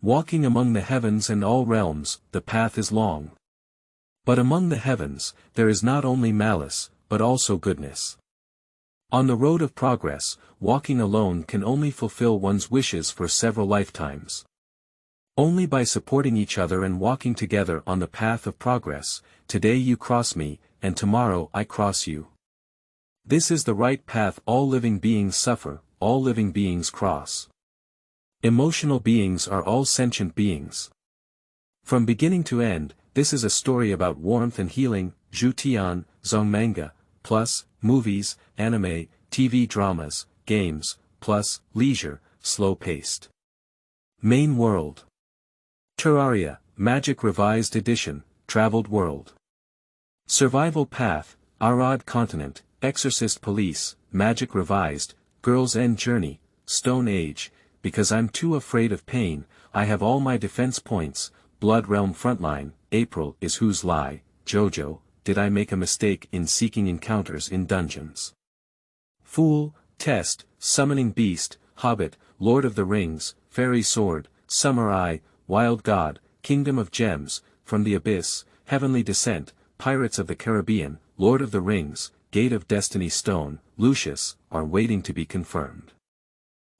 Walking among the heavens and all realms, the path is long. But among the heavens, there is not only malice, but also goodness. On the road of progress, walking alone can only fulfill one's wishes for several lifetimes. Only by supporting each other and walking together on the path of progress, today you cross me, and tomorrow I cross you. This is the right path. All living beings suffer, all living beings cross. Emotional beings are all sentient beings. From beginning to end, this is a story about warmth and healing, Zhutian, Zongmanga, plus, movies, anime, TV dramas, games, plus, leisure, slow-paced. Main world. Terraria, Magic Revised Edition, Traveled World. Survival Path, Arad Continent, Exorcist Police, Magic Revised, Girl's End Journey, Stone Age, because I'm too afraid of pain, I have all my defense points, Blood Realm Frontline, April is whose lie, JOJO, did I make a mistake in seeking encounters in dungeons? Fool, Test, Summoning Beast, Hobbit, Lord of the Rings, Fairy Sword, Summer Eye, Wild God, Kingdom of Gems, From the Abyss, Heavenly Descent, Pirates of the Caribbean, Lord of the Rings, Gate of Destiny Stone, Lucius, are waiting to be confirmed.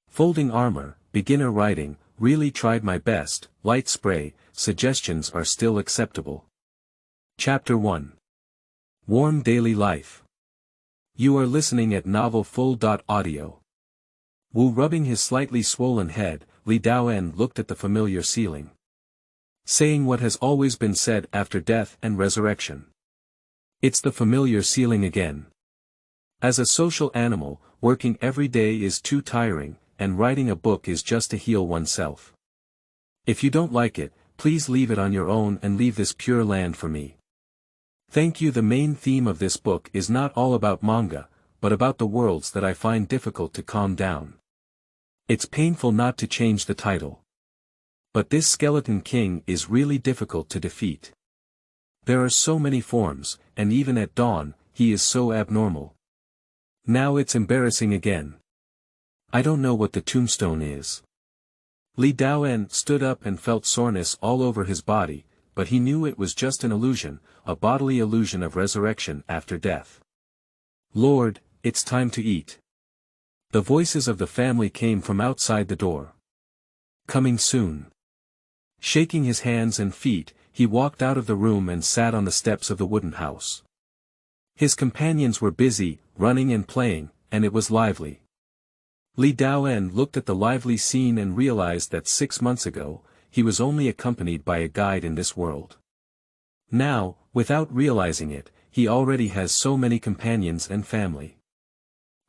Folding Armor, Beginner Writing, Really tried my best, Light Spray, suggestions are still acceptable. Chapter 1. Warm Daily Life. You are listening at Novel Full.audio. Wu rubbing his slightly swollen head, Li Daoen looked at the familiar ceiling. Saying what has always been said after death and resurrection. It's the familiar ceiling again. As a social animal, working every day is too tiring, and writing a book is just to heal oneself. If you don't like it, please leave it on your own and leave this pure land for me. Thank you. The main theme of this book is not all about manga, but about the worlds that I find difficult to calm down. It's painful not to change the title. But this Skeleton King is really difficult to defeat. There are so many forms, and even at dawn, he is so abnormal. Now it's embarrassing again. I don't know what the tombstone is. Li Daoen stood up and felt soreness all over his body, but he knew it was just an illusion, a bodily illusion of resurrection after death. Lord, it's time to eat. The voices of the family came from outside the door. Coming soon. Shaking his hands and feet, he walked out of the room and sat on the steps of the wooden house. His companions were busy, running and playing, and it was lively. Li Daoen looked at the lively scene and realized that 6 months ago, he was only accompanied by a guide in this world. Now, without realizing it, he already has so many companions and family.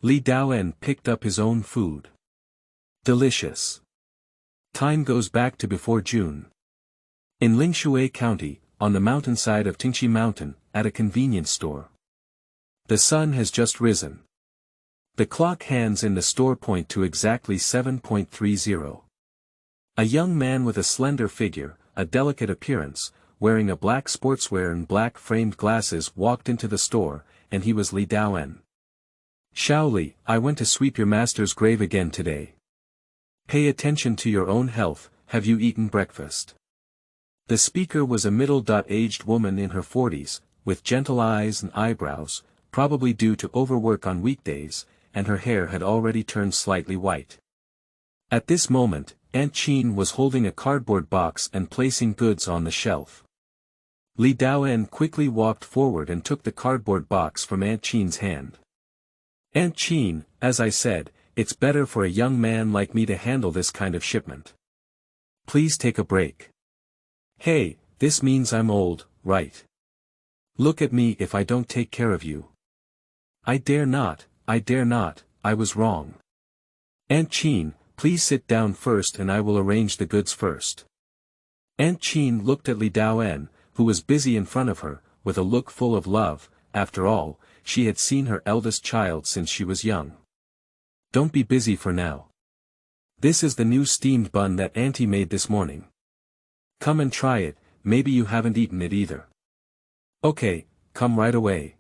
Li Daoen picked up his own food. Delicious. Time goes back to before June. In Lingshui County, on the mountainside of Tingxi Mountain, at a convenience store. The sun has just risen. The clock hands in the store point to exactly 7:30. A young man with a slender figure, a delicate appearance, wearing a black sportswear and black framed glasses walked into the store, and he was Li Daoen. Shaoli, I went to sweep your master's grave again today. Pay attention to your own health, have you eaten breakfast? The speaker was a middle-aged woman in her 40s, with gentle eyes and eyebrows, probably due to overwork on weekdays, and her hair had already turned slightly white. At this moment, Aunt Chin was holding a cardboard box and placing goods on the shelf. Li Daoen quickly walked forward and took the cardboard box from Aunt Chin's hand. Aunt Chin, as I said, it's better for a young man like me to handle this kind of shipment. Please take a break. Hey, this means I'm old, right? Look at me if I don't take care of you. I dare not, I was wrong. Aunt Chin, please sit down first and I will arrange the goods first. Aunt Chin looked at Li Daoen, who was busy in front of her, with a look full of love. After all, she had seen her eldest child since she was young. Don't be busy for now. This is the new steamed bun that Auntie made this morning. Come and try it, maybe you haven't eaten it either. Okay, come right away.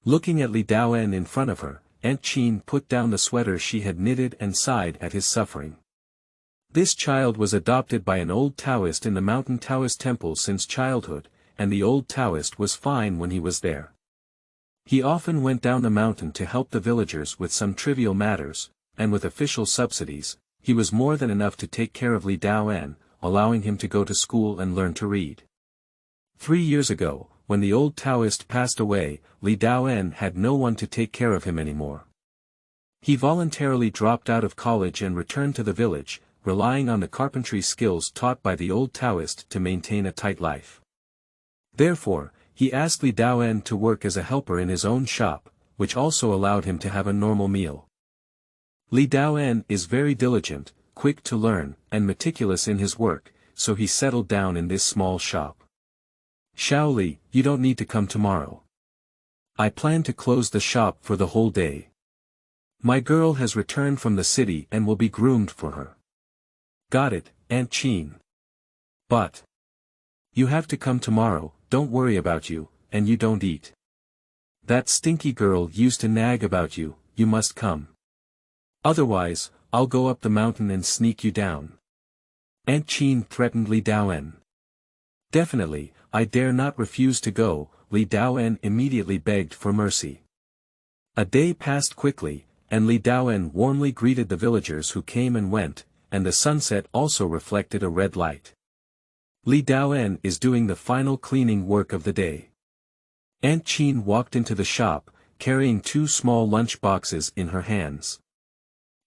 Looking at Li Daoen in front of her, Aunt Chin put down the sweater she had knitted and sighed at his suffering. This child was adopted by an old Taoist in the mountain Taoist temple since childhood, and the old Taoist was fine when he was there. He often went down the mountain to help the villagers with some trivial matters, and with official subsidies, he was more than enough to take care of Li Daoan, allowing him to go to school and learn to read. 3 years ago, when the old Taoist passed away, Li Daoan had no one to take care of him anymore. He voluntarily dropped out of college and returned to the village, relying on the carpentry skills taught by the old Taoist to maintain a tight life. Therefore, he asked Li Daoan to work as a helper in his own shop, which also allowed him to have a normal meal. Li Daoan is very diligent, quick to learn, and meticulous in his work, so he settled down in this small shop. Xiao Li, you don't need to come tomorrow. I plan to close the shop for the whole day. My girl has returned from the city and will be groomed for her. Got it, Aunt Chin. But you have to come tomorrow, don't worry about you, and you don't eat. That stinky girl used to nag about you, you must come. Otherwise, I'll go up the mountain and sneak you down. Aunt Chin threatened Li Daoan. Definitely, I dare not refuse to go, Li Daoan immediately begged for mercy. A day passed quickly, and Li Daoan warmly greeted the villagers who came and went, and the sunset also reflected a red light. Li Daoan is doing the final cleaning work of the day. Aunt Chin walked into the shop, carrying 2 small lunch boxes in her hands.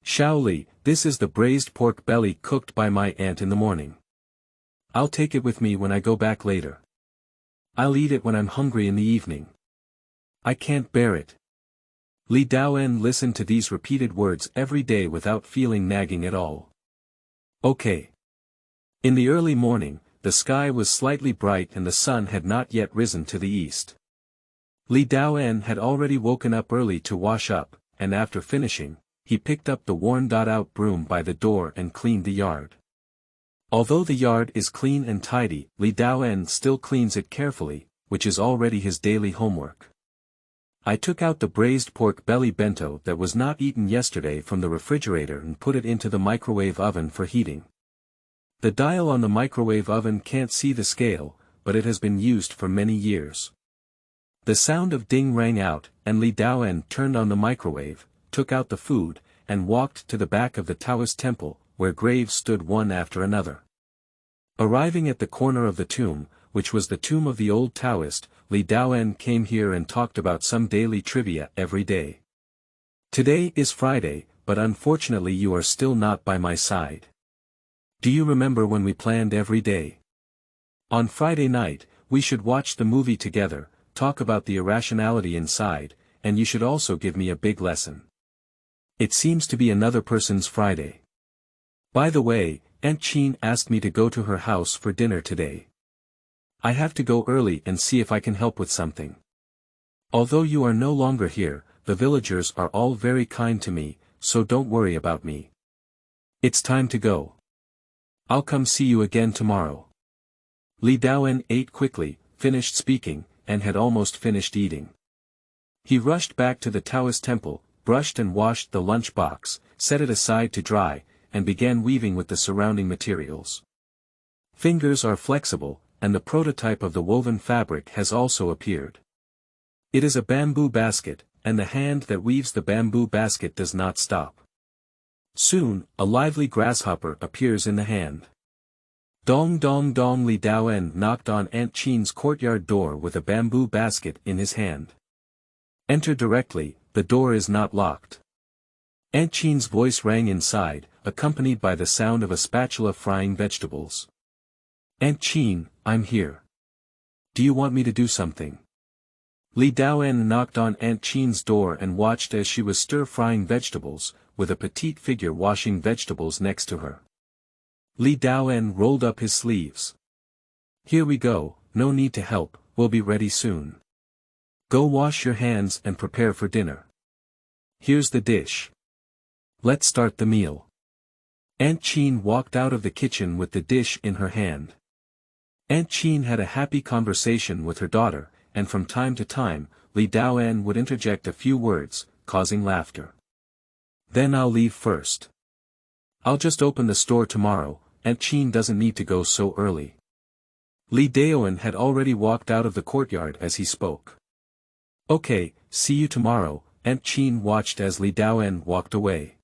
Xiao Li, this is the braised pork belly cooked by my aunt in the morning. I'll take it with me when I go back later. I'll eat it when I'm hungry in the evening. I can't bear it. Li Daoan listened to these repeated words every day without feeling nagging at all. Okay. In the early morning, the sky was slightly bright and the sun had not yet risen to the east. Li Daoan had already woken up early to wash up, and after finishing, he picked up the worn-out broom by the door and cleaned the yard. Although the yard is clean and tidy, Li Daoan still cleans it carefully, which is already his daily homework. I took out the braised pork belly bento that was not eaten yesterday from the refrigerator and put it into the microwave oven for heating. The dial on the microwave oven can't see the scale, but it has been used for many years. The sound of ding rang out, and Li Daoan turned on the microwave, took out the food, and walked to the back of the Taoist temple, where graves stood one after another. Arriving at the corner of the tomb, which was the tomb of the old Taoist, Li Daoan came here and talked about some daily trivia every day. Today is Friday, but unfortunately you are still not by my side. Do you remember when we planned every day? On Friday night, we should watch the movie together, talk about the irrationality inside, and you should also give me a big lesson. It seems to be another person's Friday. By the way, Aunt Chin asked me to go to her house for dinner today. I have to go early and see if I can help with something. Although you are no longer here, the villagers are all very kind to me, so don't worry about me. It's time to go. I'll come see you again tomorrow. Li Daoan ate quickly, finished speaking, and had almost finished eating. He rushed back to the Taoist temple, brushed and washed the lunch box, set it aside to dry, and began weaving with the surrounding materials. Fingers are flexible, and the prototype of the woven fabric has also appeared. It is a bamboo basket, and the hand that weaves the bamboo basket does not stop. Soon, a lively grasshopper appears in the hand. Dong dong dong. Li Daoan knocked on Aunt Chin's courtyard door with a bamboo basket in his hand. Enter directly, the door is not locked. Aunt Chin's voice rang inside, accompanied by the sound of a spatula frying vegetables. Aunt Chin, I'm here. Do you want me to do something? Li Daoan knocked on Aunt Chin's door and watched as she was stir-frying vegetables, with a petite figure washing vegetables next to her. Li Daoan rolled up his sleeves. Here we go, no need to help, we'll be ready soon. Go wash your hands and prepare for dinner. Here's the dish. Let's start the meal. Aunt Chin walked out of the kitchen with the dish in her hand. Aunt Chin had a happy conversation with her daughter, and from time to time, Li Daoan would interject a few words, causing laughter. Then I'll leave first. I'll just open the store tomorrow, Aunt Chin doesn't need to go so early. Li Daoan had already walked out of the courtyard as he spoke. Okay, see you tomorrow. Aunt Chin watched as Li Daoan walked away.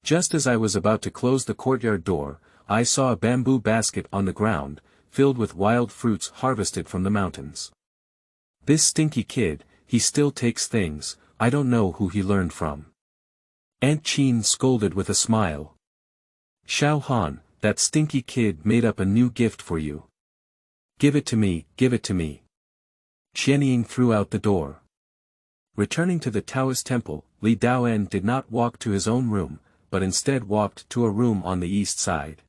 Just as I was about to close the courtyard door, I saw a bamboo basket on the ground, filled with wild fruits harvested from the mountains. This stinky kid, he still takes things, I don't know who he learned from. Aunt Chin scolded with a smile. Xiao Han, that stinky kid made up a new gift for you. Give it to me, give it to me. Qianying threw out the door. Returning to the Taoist temple, Li Daoan did not walk to his own room, but instead walked to a room on the east side.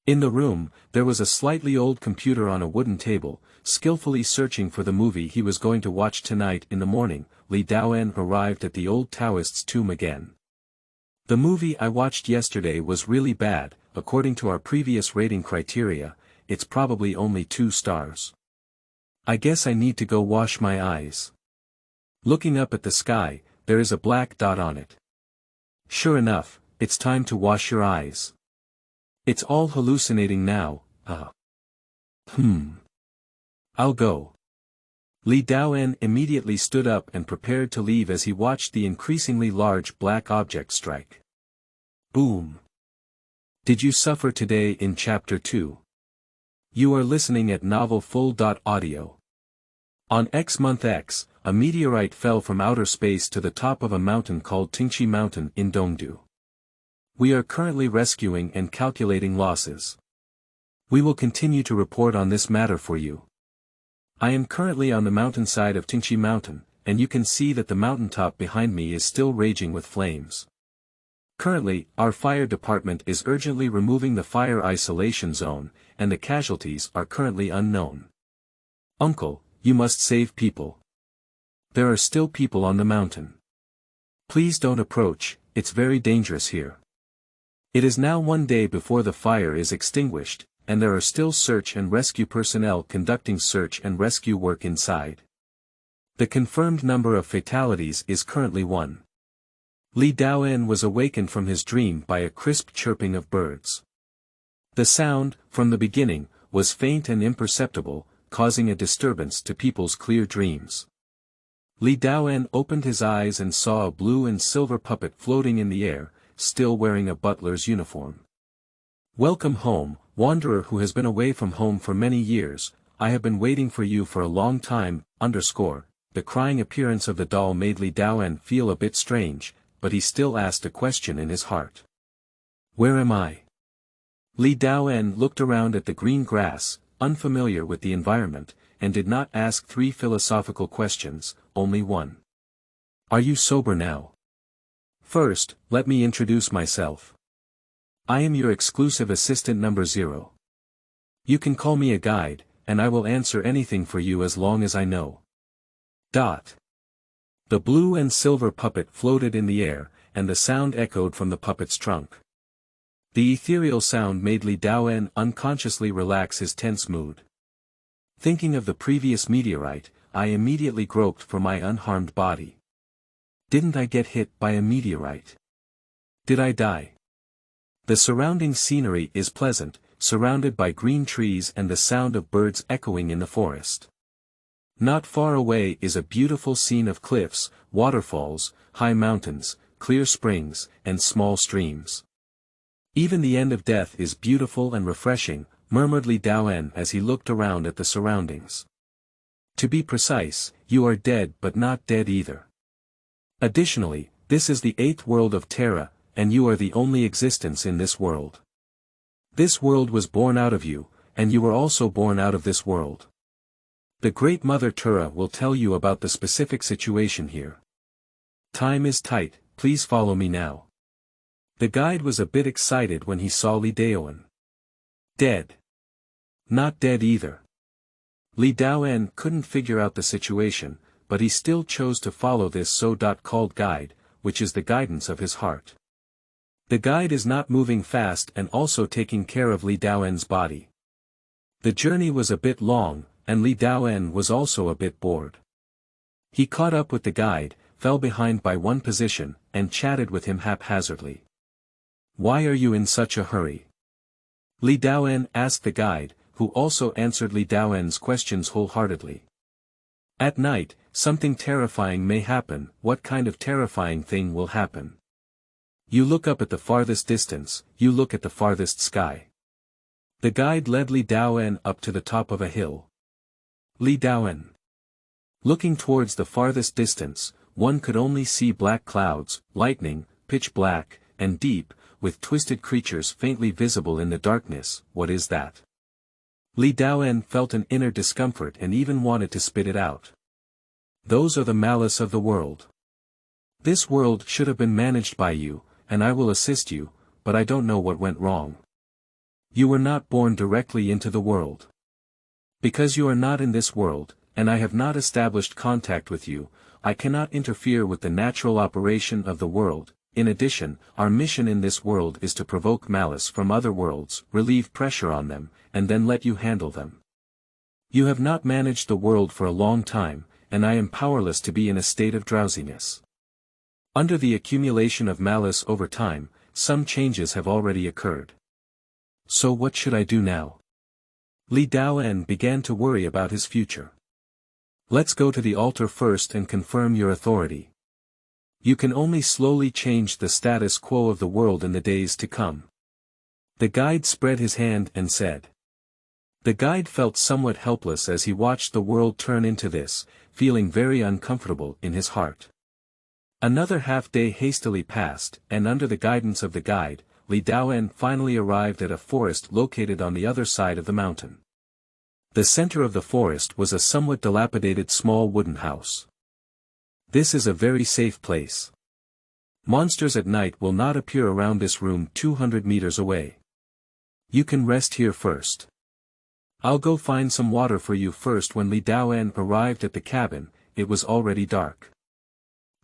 In the room, there was a slightly old computer on a wooden table, skillfully searching for the movie he was going to watch tonight. In the morning, Li Daoan arrived at the old Taoist's tomb again. The movie I watched yesterday was really bad, according to our previous rating criteria, it's probably only 2 stars. I guess I need to go wash my eyes. Looking up at the sky, there is a black dot on it. Sure enough, it's time to wash your eyes. It's all hallucinating now, I'll go. Li Daoan immediately stood up and prepared to leave as he watched the increasingly large black object strike. Boom. Did you suffer today in Chapter 2? You are listening at Novel Full.audio. On X-Month X, a meteorite fell from outer space to the top of a mountain called Tingxi Mountain in Dongdu. We are currently rescuing and calculating losses. We will continue to report on this matter for you. I am currently on the mountainside of Tingxi Mountain, and you can see that the mountaintop behind me is still raging with flames. Currently, our fire department is urgently removing the fire isolation zone, and the casualties are currently unknown. Uncle, you must save people. There are still people on the mountain. Please don't approach, it's very dangerous here. It is now 1 day before the fire is extinguished, and there are still search and rescue personnel conducting search and rescue work inside. The confirmed number of fatalities is currently 1. Li Daoan was awakened from his dream by a crisp chirping of birds. The sound, from the beginning, was faint and imperceptible, causing a disturbance to people's clear dreams. Li Daoan opened his eyes and saw a blue and silver puppet floating in the air, still wearing a butler's uniform. Welcome home, wanderer who has been away from home for many years, I have been waiting for you for a long time, The crying appearance of the doll made Li Daoan feel a bit strange, but he still asked a question in his heart. Where am I? Li Daoan looked around at the green grass, unfamiliar with the environment, and did not ask 3 philosophical questions, only 1. Are you sober now? First, let me introduce myself. I am your exclusive assistant number 0. You can call me a guide, and I will answer anything for you as long as I know. The blue and silver puppet floated in the air, and the sound echoed from the puppet's trunk. The ethereal sound made Li Daoan unconsciously relax his tense mood. Thinking of the previous meteorite, I immediately groped for my unharmed body. Didn't I get hit by a meteorite? Did I die? The surrounding scenery is pleasant, surrounded by green trees and the sound of birds echoing in the forest. Not far away is a beautiful scene of cliffs, waterfalls, high mountains, clear springs, and small streams. Even the end of death is beautiful and refreshing, murmured Li Daoan as he looked around at the surroundings. To be precise, you are dead but not dead either. Additionally, this is the 8th world of Terra, and you are the only existence in this world. This world was born out of you, and you were also born out of this world. The Great Mother Terra will tell you about the specific situation here. Time is tight, please follow me now. The guide was a bit excited when he saw Li Daoan. Dead. Not dead either. Li Daoan couldn't figure out the situation, but he still chose to follow this so-called guide, which is the guidance of his heart. The guide is not moving fast and also taking care of Li Daoan's body. The journey was a bit long, and Li Daoan was also a bit bored. He caught up with the guide, fell behind by 1 position, and chatted with him haphazardly. Why are you in such a hurry? Li Daoen asked the guide, who also answered Li Daoen's questions wholeheartedly. At night, something terrifying may happen. What kind of terrifying thing will happen? You look up at the farthest distance, you look at the farthest sky. The guide led Li Daoen up to the top of a hill. Li Daoen. Looking towards the farthest distance, one could only see black clouds, lightning, pitch black, and deep, with twisted creatures faintly visible in the darkness. What is that? Li Daoen felt an inner discomfort and even wanted to spit it out. Those are the malice of the world. This world should have been managed by you, and I will assist you, but I don't know what went wrong. You were not born directly into the world. Because you are not in this world, and I have not established contact with you, I cannot interfere with the natural operation of the world. In addition, our mission in this world is to provoke malice from other worlds, relieve pressure on them, and then let you handle them. You have not managed the world for a long time, and I am powerless to be in a state of drowsiness. Under the accumulation of malice over time, some changes have already occurred. So what should I do now? Li Daoen began to worry about his future. Let's go to the altar first and confirm your authority. You can only slowly change the status quo of the world in the days to come. The guide spread his hand and said. The guide felt somewhat helpless as he watched the world turn into this, feeling very uncomfortable in his heart. Another half-day hastily passed, and under the guidance of the guide, Li Daoen finally arrived at a forest located on the other side of the mountain. The center of the forest was a somewhat dilapidated small wooden house. This is a very safe place. Monsters at night will not appear around this room 200 meters away. You can rest here first. I'll go find some water for you first. When Li Daoen arrived at the cabin, it was already dark.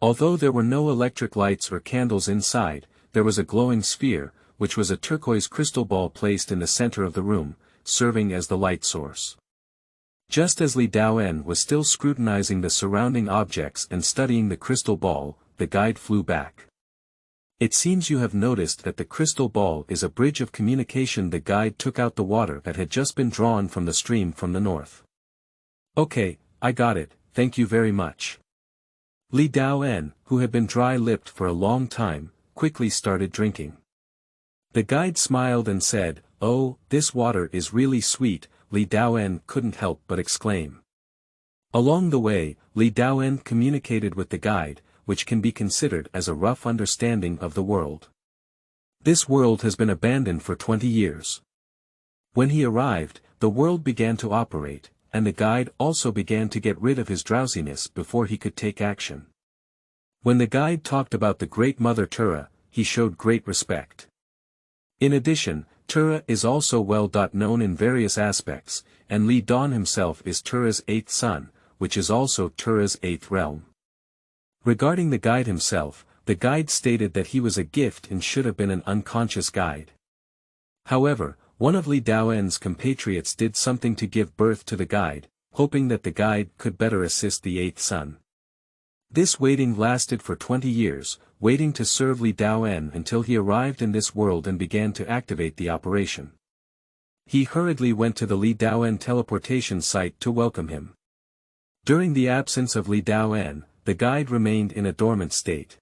Although there were no electric lights or candles inside, there was a glowing sphere, which was a turquoise crystal ball placed in the center of the room, serving as the light source. Just as Li Daoen was still scrutinizing the surrounding objects and studying the crystal ball, the guide flew back. It seems you have noticed that the crystal ball is a bridge of communication. The guide took out the water that had just been drawn from the stream from the north. Okay, I got it, thank you very much. Li Daoen, who had been dry-lipped for a long time, quickly started drinking. The guide smiled and said, "Oh, this water is really sweet," Li Daoen couldn't help but exclaim. Along the way, Li Daoen communicated with the guide, which can be considered as a rough understanding of the world. This world has been abandoned for 20 years. When he arrived, the world began to operate, and the guide also began to get rid of his drowsiness before he could take action. When the guide talked about the Great Mother Terra, he showed great respect. In addition, Terra is also well known in various aspects, and Li Daoen himself is Terra's 8th son, which is also Terra's 8th realm. Regarding the guide himself, the guide stated that he was a gift and should have been an unconscious guide. However, one of Li Daoen's compatriots did something to give birth to the guide, hoping that the guide could better assist the 8th son. This waiting lasted for 20 years, waiting to serve Li Daoen until he arrived in this world and began to activate the operation. He hurriedly went to the Li Daoen teleportation site to welcome him. During the absence of Li Daoen, the guide remained in a dormant state.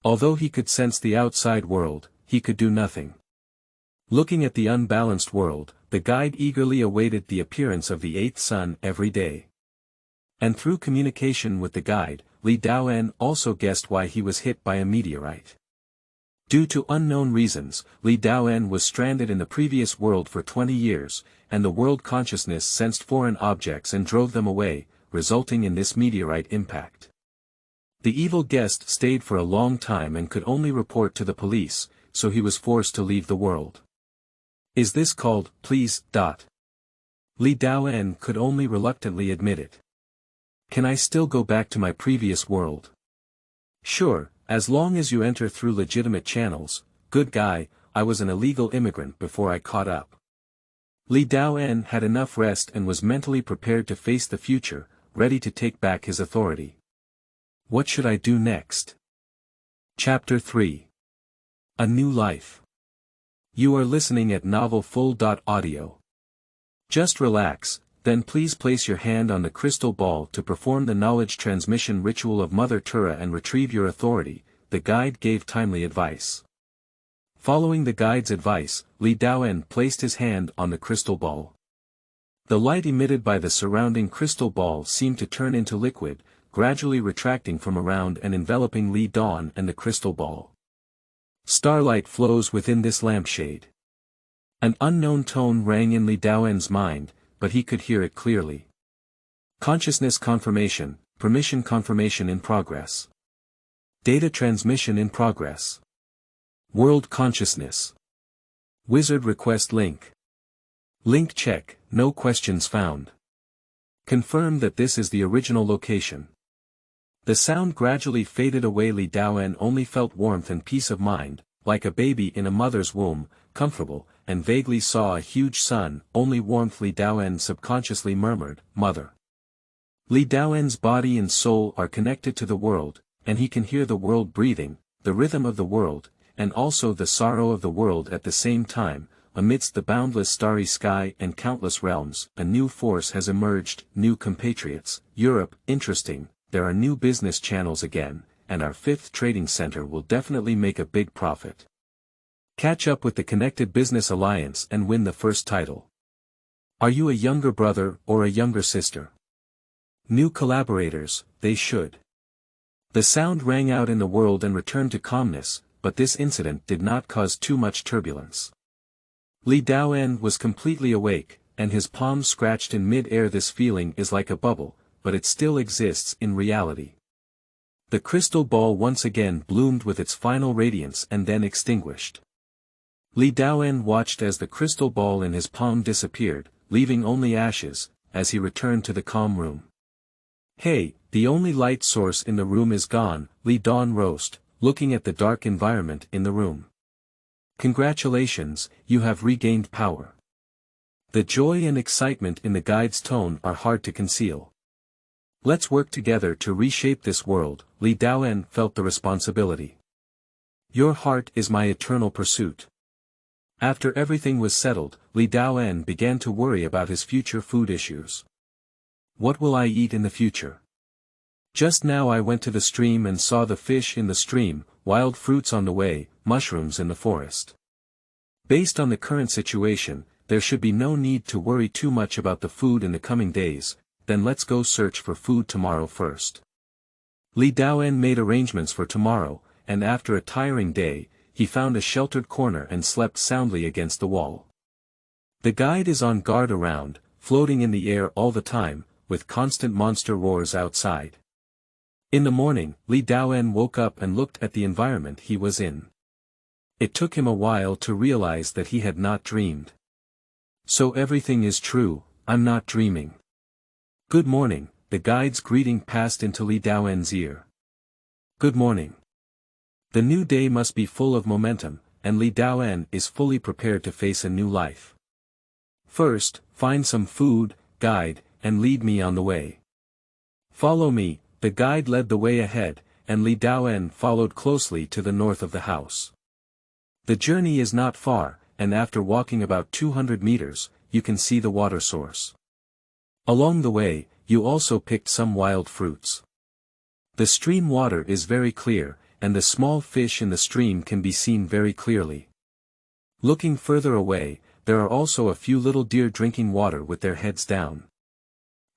Although he could sense the outside world, he could do nothing. Looking at the unbalanced world, the guide eagerly awaited the appearance of the 8th son every day. And through communication with the guide, Li Daoen also guessed why he was hit by a meteorite. Due to unknown reasons, Li Daoen was stranded in the previous world for 20 years, and the world consciousness sensed foreign objects and drove them away, resulting in this meteorite impact. The evil guest stayed for a long time and could only report to the police, so he was forced to leave the world. Is this called, please? Li Daoen could only reluctantly admit it. Can I still go back to my previous world? Sure, as long as you enter through legitimate channels. Good guy, I was an illegal immigrant before I caught up. Li Daoen had enough rest and was mentally prepared to face the future, ready to take back his authority. What should I do next? Chapter 3. A New Life. You are listening at novel full.audio. Just relax, then please place your hand on the crystal ball to perform the knowledge transmission ritual of Mother Terra and retrieve your authority, the guide gave timely advice. Following the guide's advice, Li Daoen placed his hand on the crystal ball. The light emitted by the surrounding crystal ball seemed to turn into liquid, gradually retracting from around and enveloping Li Daoen and the crystal ball. Starlight flows within this lampshade. An unknown tone rang in Li Daoen's mind, but he could hear it clearly. Consciousness confirmation, permission confirmation in progress. Data transmission in progress. World consciousness. Wizard request link. Link check, no questions found. Confirm that this is the original location. The sound gradually faded away. Li Daoen only felt warmth and peace of mind, like a baby in a mother's womb, comfortable, and vaguely saw a huge sun. Only warmth. Li Daoen subconsciously murmured, Mother. Li Daoen's body and soul are connected to the world, and he can hear the world breathing, the rhythm of the world, and also the sorrow of the world at the same time. Amidst the boundless starry sky and countless realms, a new force has emerged, new compatriots. Europe, interesting, there are new business channels again, and our 5th trading center will definitely make a big profit. Catch up with the Connected Business Alliance and win the first title. Are you a younger brother or a younger sister? New collaborators, they should. The sound rang out in the world and returned to calmness, but this incident did not cause too much turbulence. Li Daoen was completely awake, and his palms scratched in mid-air. This feeling is like a bubble, but it still exists in reality. The crystal ball once again bloomed with its final radiance and then extinguished. Li Daoen watched as the crystal ball in his palm disappeared, leaving only ashes, as he returned to the calm room. Hey, the only light source in the room is gone, Li Daoen roared, looking at the dark environment in the room. Congratulations, you have regained power. The joy and excitement in the guide's tone are hard to conceal. Let's work together to reshape this world. Li Daoen felt the responsibility. Your heart is my eternal pursuit. After everything was settled, Li Daoen began to worry about his future food issues. What will I eat in the future? Just now I went to the stream and saw the fish in the stream, wild fruits on the way, mushrooms in the forest. Based on the current situation, there should be no need to worry too much about the food in the coming days. Then let's go search for food tomorrow first. Li Daoen made arrangements for tomorrow, and after a tiring day, he found a sheltered corner and slept soundly against the wall. The guide is on guard around, floating in the air all the time, with constant monster roars outside. In the morning, Li Daoen woke up and looked at the environment he was in. It took him a while to realize that he had not dreamed. So everything is true, I'm not dreaming. Good morning, the guide's greeting passed into Li Daoen's ear. Good morning. The new day must be full of momentum, and Li Daoen is fully prepared to face a new life. First, find some food, guide, and lead me on the way. Follow me. The guide led the way ahead, and Li Daoen followed closely to the north of the house. The journey is not far, and after walking about 200 meters, you can see the water source. Along the way, you also picked some wild fruits. The stream water is very clear, and the small fish in the stream can be seen very clearly. Looking further away, there are also a few little deer drinking water with their heads down.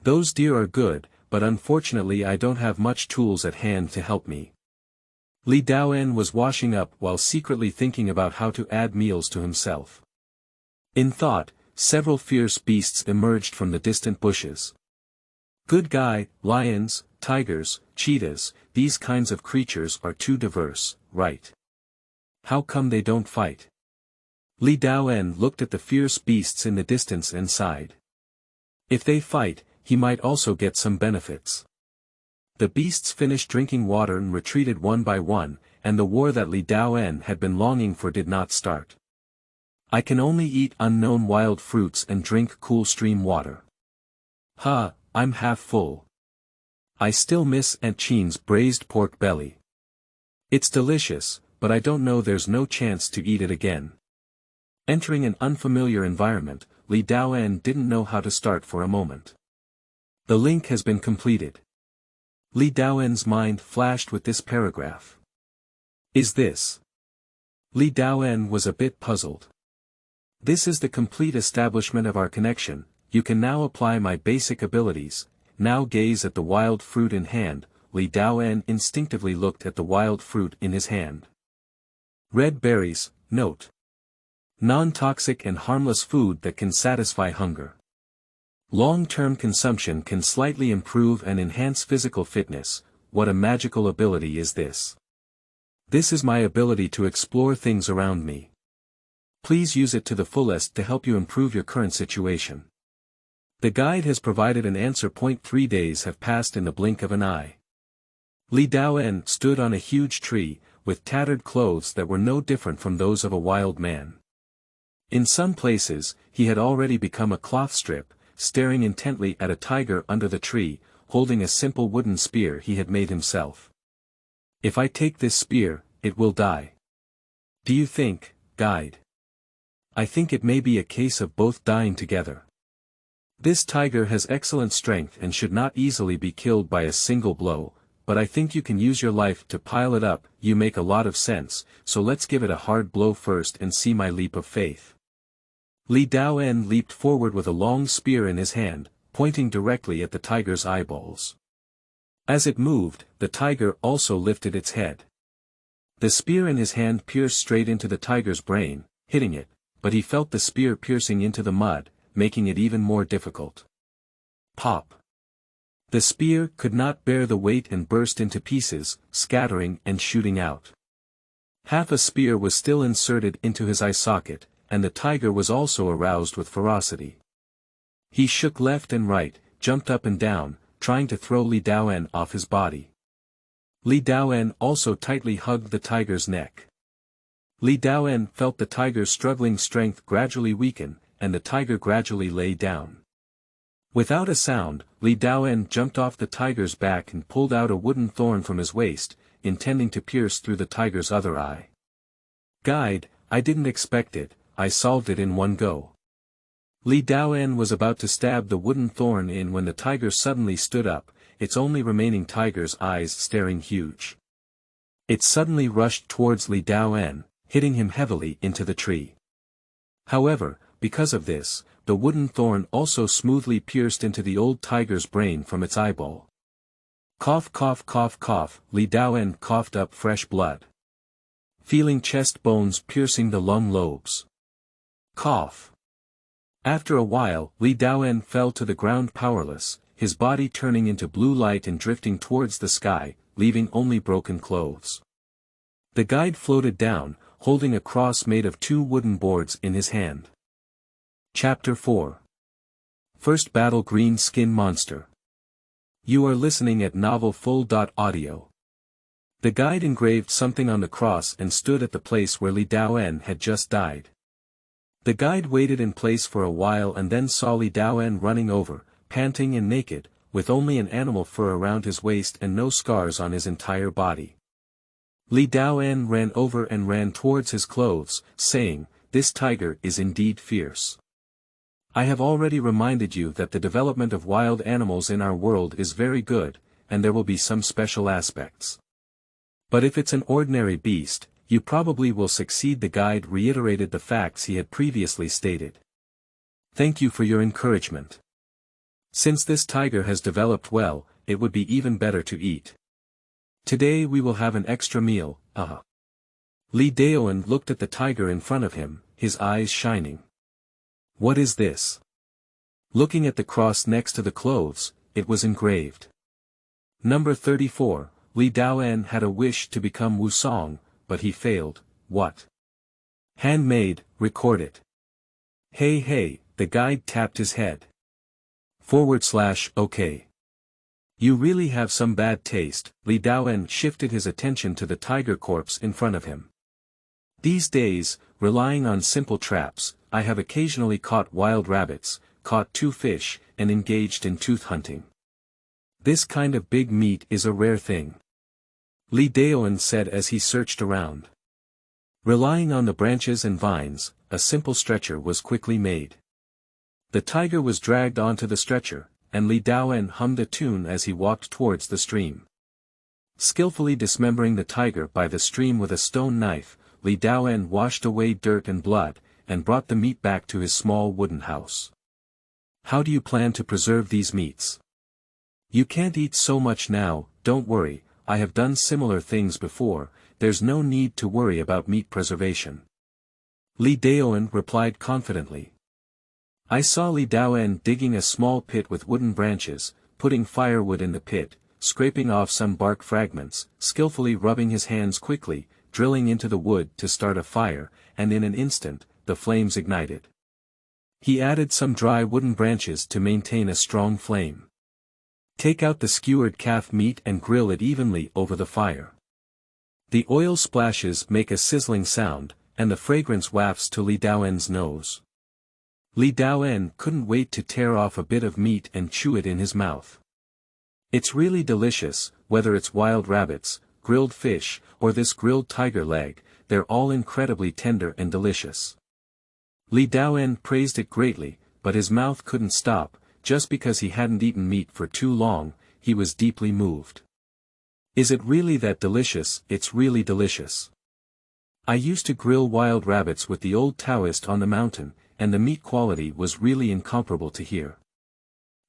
Those deer are good, but unfortunately I don't have much tools at hand to help me. Li Daoen was washing up while secretly thinking about how to add meals to himself. In thought, several fierce beasts emerged from the distant bushes. Good guy, lions, tigers, cheetahs, these kinds of creatures are too diverse, right? How come they don't fight? Li Daoen looked at the fierce beasts in the distance and sighed. If they fight, he might also get some benefits. The beasts finished drinking water and retreated one by one, and the war that Li Daoen had been longing for did not start. I can only eat unknown wild fruits and drink cool stream water. I'm half full. I still miss Aunt Chin's braised pork belly. It's delicious, but I don't know, there's no chance to eat it again. Entering an unfamiliar environment, Li Daoan didn't know how to start for a moment. The link has been completed. Li Daoan's mind flashed with this paragraph. Is this? Li Daoan was a bit puzzled. This is the complete establishment of our connection. You can now apply my basic abilities. Now gaze at the wild fruit in hand. Li Daoan instinctively looked at the wild fruit in his hand. Red berries, note. Non-toxic and harmless food that can satisfy hunger. Long-term consumption can slightly improve and enhance physical fitness. What a magical ability is this? This is my ability to explore things around me. Please use it to the fullest to help you improve your current situation. The guide has provided an answer. 3 days have passed in the blink of an eye. Li Daoan stood on a huge tree, with tattered clothes that were no different from those of a wild man. In some places, he had already become a cloth strip, staring intently at a tiger under the tree, holding a simple wooden spear he had made himself. If I take this spear, it will die. Do you think, guide? I think it may be a case of both dying together. This tiger has excellent strength and should not easily be killed by a single blow, but I think you can use your life to pile it up. You make a lot of sense, so let's give it a hard blow first and see my leap of faith. Li Daoan leaped forward with a long spear in his hand, pointing directly at the tiger's eyeballs. As it moved, the tiger also lifted its head. The spear in his hand pierced straight into the tiger's brain, hitting it, but he felt the spear piercing into the mud, making it even more difficult. Pop! The spear could not bear the weight and burst into pieces, scattering and shooting out. Half a spear was still inserted into his eye socket, and the tiger was also aroused with ferocity. He shook left and right, jumped up and down, trying to throw Li Daoan off his body. Li Daoan also tightly hugged the tiger's neck. Li Daoan felt the tiger's struggling strength gradually weaken, and the tiger gradually lay down. Without a sound, Li Daoan jumped off the tiger's back and pulled out a wooden thorn from his waist, intending to pierce through the tiger's other eye. Guide, I didn't expect it, I solved it in one go. Li Daoan was about to stab the wooden thorn in when the tiger suddenly stood up, its only remaining tiger's eyes staring huge. It suddenly rushed towards Li Daoan, hitting him heavily into the tree. However, because of this, the wooden thorn also smoothly pierced into the old tiger's brain from its eyeball. Cough cough cough cough, Li Daoan coughed up fresh blood. Feeling chest bones piercing the lung lobes. Cough. After a while, Li Daoan fell to the ground powerless, his body turning into blue light and drifting towards the sky, leaving only broken clothes. The guide floated down, holding a cross made of 2 wooden boards in his hand. Chapter 4. First Battle Green Skin Monster. You are listening at novelfull.audio. The guide engraved something on the cross and stood at the place where Li Daoan had just died. The guide waited in place for a while and then saw Li Daoan running over, panting and naked, with only an animal fur around his waist and no scars on his entire body. Li Daoan ran over and ran towards his clothes, saying, "This tiger is indeed fierce. I have already reminded you that the development of wild animals in our world is very good, and there will be some special aspects. But if it's an ordinary beast, you probably will succeed." The guide reiterated the facts he had previously stated. "Thank you for your encouragement. Since this tiger has developed well, it would be even better to eat. Today we will have an extra meal, Li Daoan looked at the tiger in front of him, his eyes shining. What is this? Looking at the cross next to the clothes, it was engraved. Number 34, Li Daoan had a wish to become Wusong, but he failed. What? Handmade, record it. Hey, the guide tapped his head. /OK. You really have some bad taste. Li Daoan shifted his attention to the tiger corpse in front of him. These days, relying on simple traps, I have occasionally caught wild rabbits, caught 2 fish, and engaged in tooth hunting. This kind of big meat is a rare thing. Li Daoan said as he searched around. Relying on the branches and vines, a simple stretcher was quickly made. The tiger was dragged onto the stretcher, and Li Daoen hummed a tune as he walked towards the stream. Skillfully dismembering the tiger by the stream with a stone knife, Li Daoen washed away dirt and blood, and brought the meat back to his small wooden house. How do you plan to preserve these meats? You can't eat so much now, don't worry, I have done similar things before, there's no need to worry about meat preservation. Li Daoen replied confidently. I saw Li Daoen digging a small pit with wooden branches, putting firewood in the pit, scraping off some bark fragments, skillfully rubbing his hands quickly, drilling into the wood to start a fire, and in an instant, the flames ignited. He added some dry wooden branches to maintain a strong flame. Take out the skewered calf meat and grill it evenly over the fire. The oil splashes make a sizzling sound, and the fragrance wafts to Li Daoen's nose. Li Daoen couldn't wait to tear off a bit of meat and chew it in his mouth. It's really delicious, whether it's wild rabbits, grilled fish, or this grilled tiger leg, they're all incredibly tender and delicious. Li Daoen praised it greatly, but his mouth couldn't stop, just because he hadn't eaten meat for too long, he was deeply moved. Is it really that delicious? It's really delicious. I used to grill wild rabbits with the old Taoist on the mountain, and the meat quality was really incomparable to here.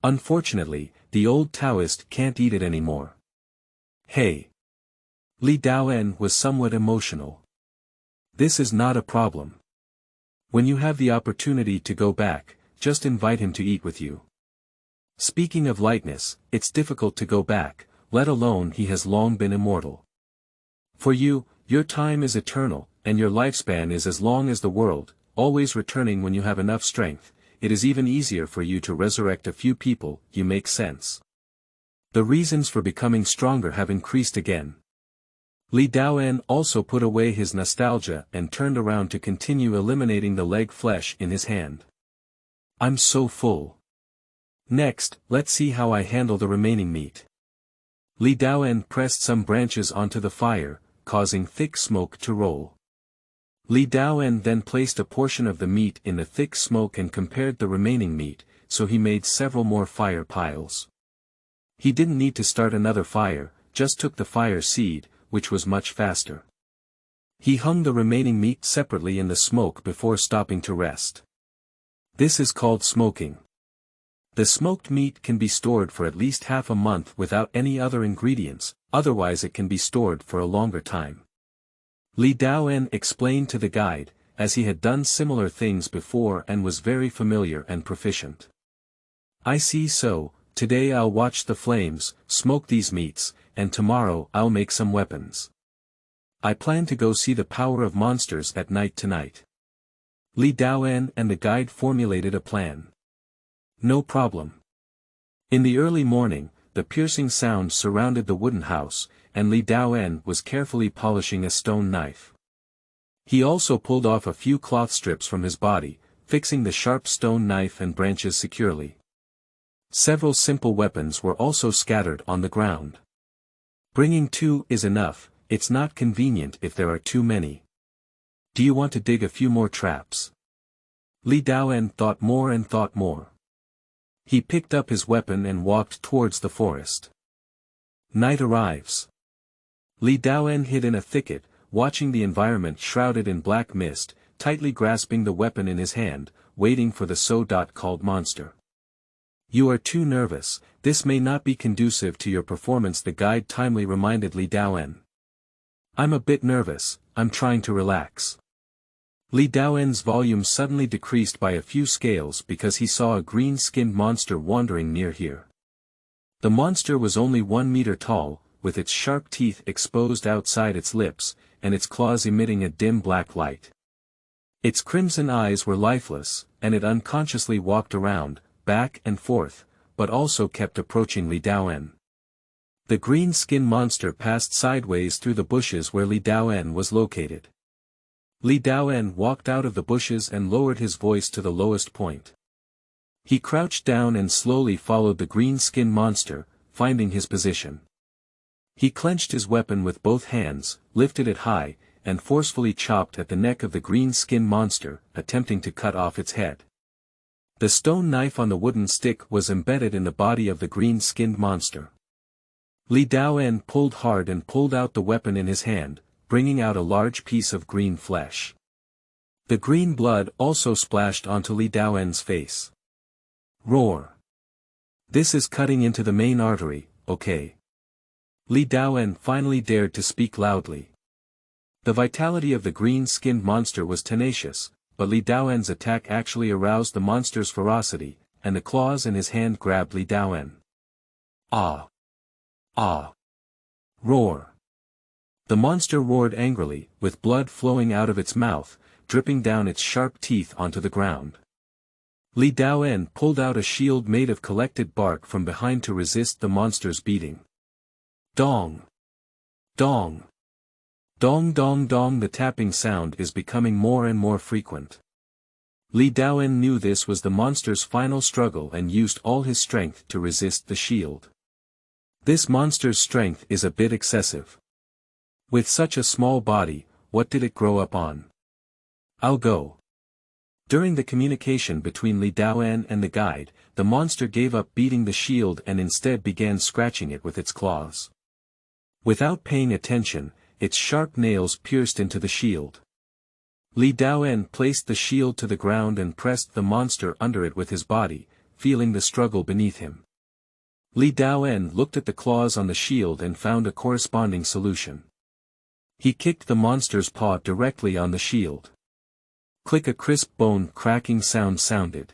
Unfortunately, the old Taoist can't eat it anymore. Hey! Li Daoen was somewhat emotional. This is not a problem. When you have the opportunity to go back, just invite him to eat with you. Speaking of lightness, it's difficult to go back, let alone he has long been immortal. For you, your time is eternal, and your lifespan is as long as the world, always returning when you have enough strength, it is even easier for you to resurrect a few people, you make sense. The reasons for becoming stronger have increased again. Li Daoen also put away his nostalgia and turned around to continue eliminating the leg flesh in his hand. I'm so full. Next, let's see how I handle the remaining meat. Li Daoen pressed some branches onto the fire, causing thick smoke to roll. Li Daoen then placed a portion of the meat in the thick smoke and compared the remaining meat, so he made several more fire piles. He didn't need to start another fire, just took the fire seed, which was much faster. He hung the remaining meat separately in the smoke before stopping to rest. This is called smoking. The smoked meat can be stored for at least half a month without any other ingredients, otherwise it can be stored for a longer time. Li Daoen explained to the guide, as he had done similar things before and was very familiar and proficient. I see, so, today I'll watch the flames, smoke these meats, and tomorrow I'll make some weapons. I plan to go see the power of monsters at night tonight. Li Daoen and the guide formulated a plan. No problem. In the early morning, the piercing sound surrounded the wooden house, and Li Daoen was carefully polishing a stone knife. He also pulled off a few cloth strips from his body, fixing the sharp stone knife and branches securely. Several simple weapons were also scattered on the ground. Bringing 2 is enough, it's not convenient if there are too many. Do you want to dig a few more traps? Li Daoen thought more and thought more. He picked up his weapon and walked towards the forest. Night arrives. Li Daoen hid in a thicket, watching the environment shrouded in black mist, tightly grasping the weapon in his hand, waiting for the so-called monster. You are too nervous, this may not be conducive to your performance, the guide timely reminded Li Daoen. I'm a bit nervous, I'm trying to relax. Li Daoen's volume suddenly decreased by a few scales because he saw a green-skinned monster wandering near here. The monster was only 1 meter tall, with its sharp teeth exposed outside its lips, and its claws emitting a dim black light. Its crimson eyes were lifeless, and it unconsciously walked around, back and forth, but also kept approaching Li Daoen. The green-skinned monster passed sideways through the bushes where Li Daoen was located. Li Daoen walked out of the bushes and lowered his voice to the lowest point. He crouched down and slowly followed the green-skinned monster, finding his position. He clenched his weapon with both hands, lifted it high, and forcefully chopped at the neck of the green-skinned monster, attempting to cut off its head. The stone knife on the wooden stick was embedded in the body of the green-skinned monster. Li Daoen pulled hard and pulled out the weapon in his hand, bringing out a large piece of green flesh. The green blood also splashed onto Li Daoen's face. Roar! This is cutting into the main artery, okay? Li Daoen finally dared to speak loudly. The vitality of the green-skinned monster was tenacious, but Li Daoen's attack actually aroused the monster's ferocity, and the claws in his hand grabbed Li Daoen. Ah! Ah! Roar! The monster roared angrily, with blood flowing out of its mouth, dripping down its sharp teeth onto the ground. Li Daoen pulled out a shield made of collected bark from behind to resist the monster's beating. Dong! Dong! Dong dong dong. The tapping sound is becoming more and more frequent. Li Daoen knew this was the monster's final struggle and used all his strength to resist the shield. This monster's strength is a bit excessive. With such a small body, what did it grow up on? I'll go. During the communication between Li Daoen and the guide, the monster gave up beating the shield and instead began scratching it with its claws. Without paying attention, its sharp nails pierced into the shield. Li Daoen placed the shield to the ground and pressed the monster under it with his body, feeling the struggle beneath him. Li Daoen looked at the claws on the shield and found a corresponding solution. He kicked the monster's paw directly on the shield. Click. A crisp bone-cracking sound sounded.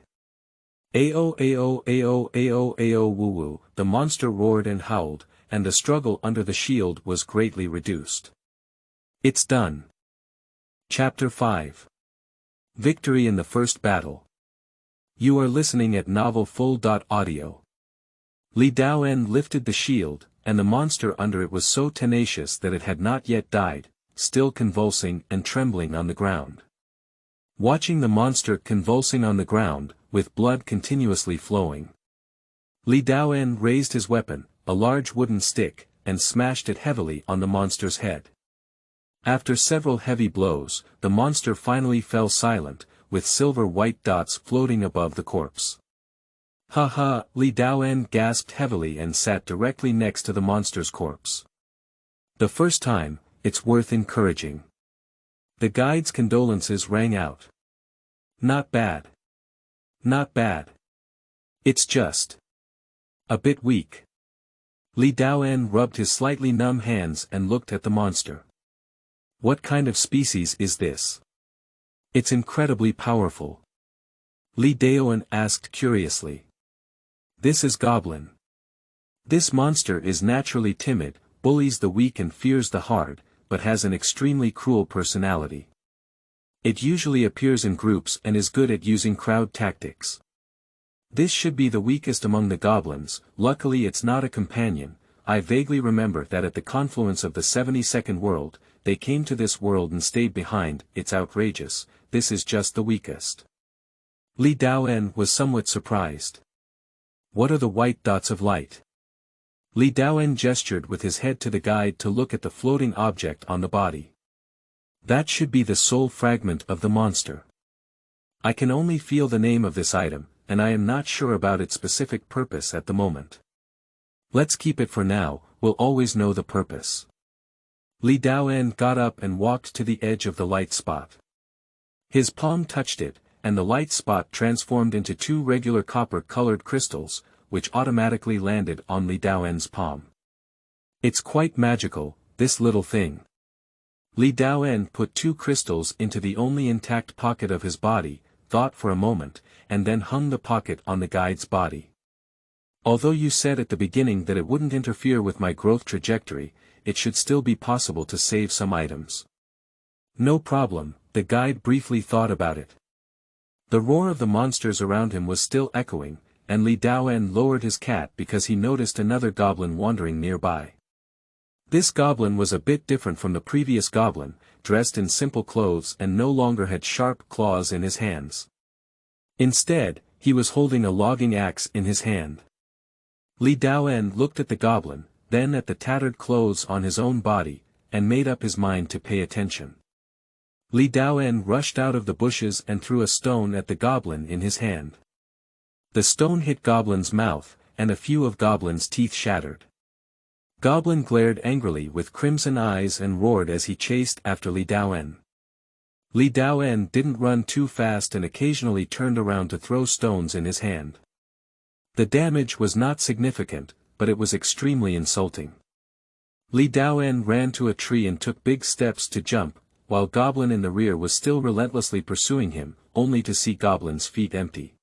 Ao ao ao ao ao woo woo, the monster roared and howled, and the struggle under the shield was greatly reduced. It's done. Chapter 5. Victory in the First Battle. You are listening at novel full.audio. Li Daoen lifted the shield, and the monster under it was so tenacious that it had not yet died, still convulsing and trembling on the ground. Watching the monster convulsing on the ground, with blood continuously flowing, Li Daoen raised his weapon, a large wooden stick, and smashed it heavily on the monster's head. After several heavy blows, the monster finally fell silent, with silver-white dots floating above the corpse. Ha ha! Li Daoen gasped heavily and sat directly next to the monster's corpse. The first time, it's worth encouraging. The guide's condolences rang out. Not bad. Not bad. It's just a bit weak. Li Daoen rubbed his slightly numb hands and looked at the monster. What kind of species is this? It's incredibly powerful. Li Daoen asked curiously. This is Goblin. This monster is naturally timid, bullies the weak and fears the hard, but has an extremely cruel personality. It usually appears in groups and is good at using crowd tactics. This should be the weakest among the goblins. Luckily it's not a companion. I vaguely remember that at the confluence of the 72nd world, they came to this world and stayed behind. It's outrageous. This is just the weakest. Li Daoen was somewhat surprised. What are the white dots of light? Li Daoen gestured with his head to the guide to look at the floating object on the body. That should be the soul fragment of the monster. I can only feel the name of this item, and I am not sure about its specific purpose at the moment. Let's keep it for now, we'll always know the purpose. Li Daoen got up and walked to the edge of the light spot. His palm touched it, and the light spot transformed into two regular copper-colored crystals, which automatically landed on Li Daoen's palm. It's quite magical, this little thing. Li Daoen put two crystals into the only intact pocket of his body, thought for a moment, and then hung the pocket on the guide's body. Although you said at the beginning that it wouldn't interfere with my growth trajectory, it should still be possible to save some items. No problem, the guide briefly thought about it. The roar of the monsters around him was still echoing, and Li Daoen lowered his cat because he noticed another goblin wandering nearby. This goblin was a bit different from the previous goblin, dressed in simple clothes and no longer had sharp claws in his hands. Instead, he was holding a logging axe in his hand. Li Daoen looked at the goblin, then at the tattered clothes on his own body, and made up his mind to pay attention. Li Daoen rushed out of the bushes and threw a stone at the goblin in his hand. The stone hit Goblin's mouth, and a few of Goblin's teeth shattered. Goblin glared angrily with crimson eyes and roared as he chased after Li Daoen. Li Daoen didn't run too fast and occasionally turned around to throw stones in his hand. The damage was not significant, but it was extremely insulting. Li Daoen ran to a tree and took big steps to jump, while Goblin in the rear was still relentlessly pursuing him, only to see Goblin's feet empty.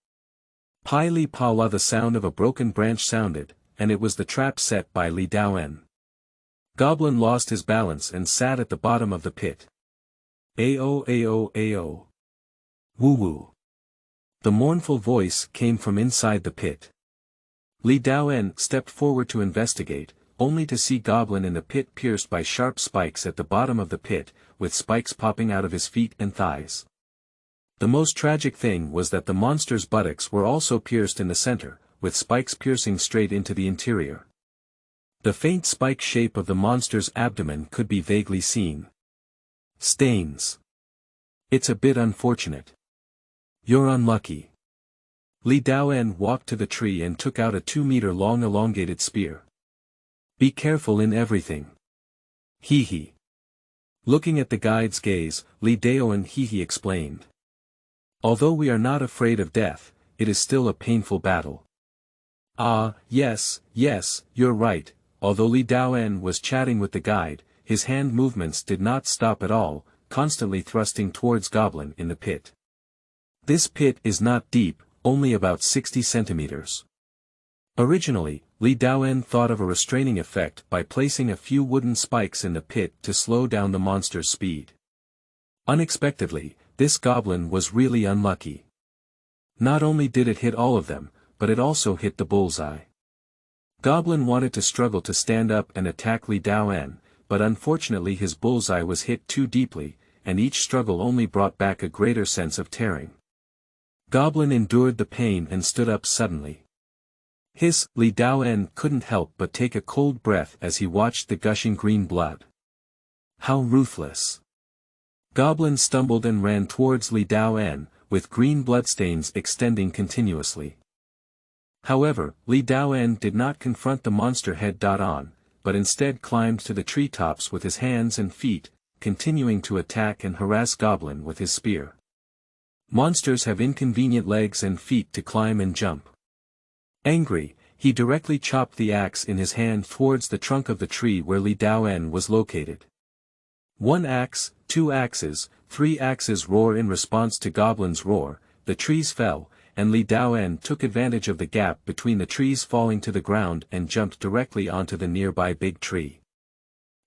Pai Li Pa La, the sound of a broken branch sounded, and it was the trap set by Li Daoen. Goblin lost his balance and sat at the bottom of the pit. Ao ao ao. Woo woo. The mournful voice came from inside the pit. Li Daoen stepped forward to investigate, only to see Goblin in the pit pierced by sharp spikes at the bottom of the pit, with spikes popping out of his feet and thighs. The most tragic thing was that the monster's buttocks were also pierced in the center, with spikes piercing straight into the interior. The faint spike shape of the monster's abdomen could be vaguely seen. Stains. It's a bit unfortunate. You're unlucky. Li Daoen walked to the tree and took out a 2-meter-long elongated spear. Be careful in everything. Hee hee. Looking at the guide's gaze, Li Daoen hee hee explained. Although we are not afraid of death, it is still a painful battle. Ah, yes, you're right. Although Li Daoen was chatting with the guide, his hand movements did not stop at all, constantly thrusting towards Goblin in the pit. This pit is not deep, only about 60 centimeters. Originally, Li Daoen thought of a restraining effect by placing a few wooden spikes in the pit to slow down the monster's speed. Unexpectedly, this goblin was really unlucky. Not only did it hit all of them, but it also hit the bullseye. Goblin wanted to struggle to stand up and attack Li Daoen, but unfortunately his bullseye was hit too deeply, and each struggle only brought back a greater sense of tearing. Goblin endured the pain and stood up suddenly. Li Daoen couldn't help but take a cold breath as he watched the gushing green blood. How ruthless. Goblin stumbled and ran towards Li Daoen, with green bloodstains extending continuously. However, Li Daoen did not confront the monster head-on, but instead climbed to the treetops with his hands and feet, continuing to attack and harass Goblin with his spear. Monsters have inconvenient legs and feet to climb and jump. Angry, he directly chopped the axe in his hand towards the trunk of the tree where Li Daoen was located. 1 axe, 2 axes, 3 axes roar in response to Goblin's roar, the trees fell, and Li Daoen took advantage of the gap between the trees falling to the ground and jumped directly onto the nearby big tree.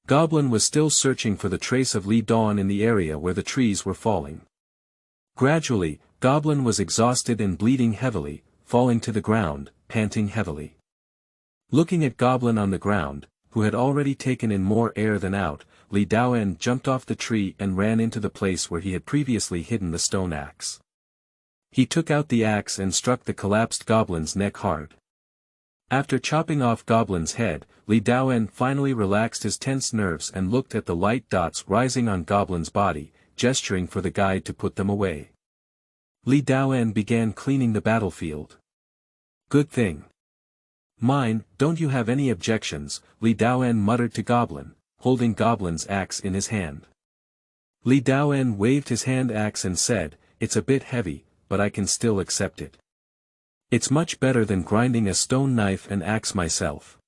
Goblin was still searching for the trace of Li Daoen in the area where the trees were falling. Gradually, Goblin was exhausted and bleeding heavily, falling to the ground, panting heavily. Looking at Goblin on the ground, who had already taken in more air than out, Li Daoen jumped off the tree and ran into the place where he had previously hidden the stone axe. He took out the axe and struck the collapsed Goblin's neck hard. After chopping off Goblin's head, Li Daoen finally relaxed his tense nerves and looked at the light dots rising on Goblin's body, gesturing for the guide to put them away. Li Daoen began cleaning the battlefield. Good thing. Mine, don't you have any objections, Li Daoen muttered to Goblin, holding Goblin's axe in his hand. Li Daoen waved his hand axe and said, it's a bit heavy, but I can still accept it. It's much better than grinding a stone knife and axe myself.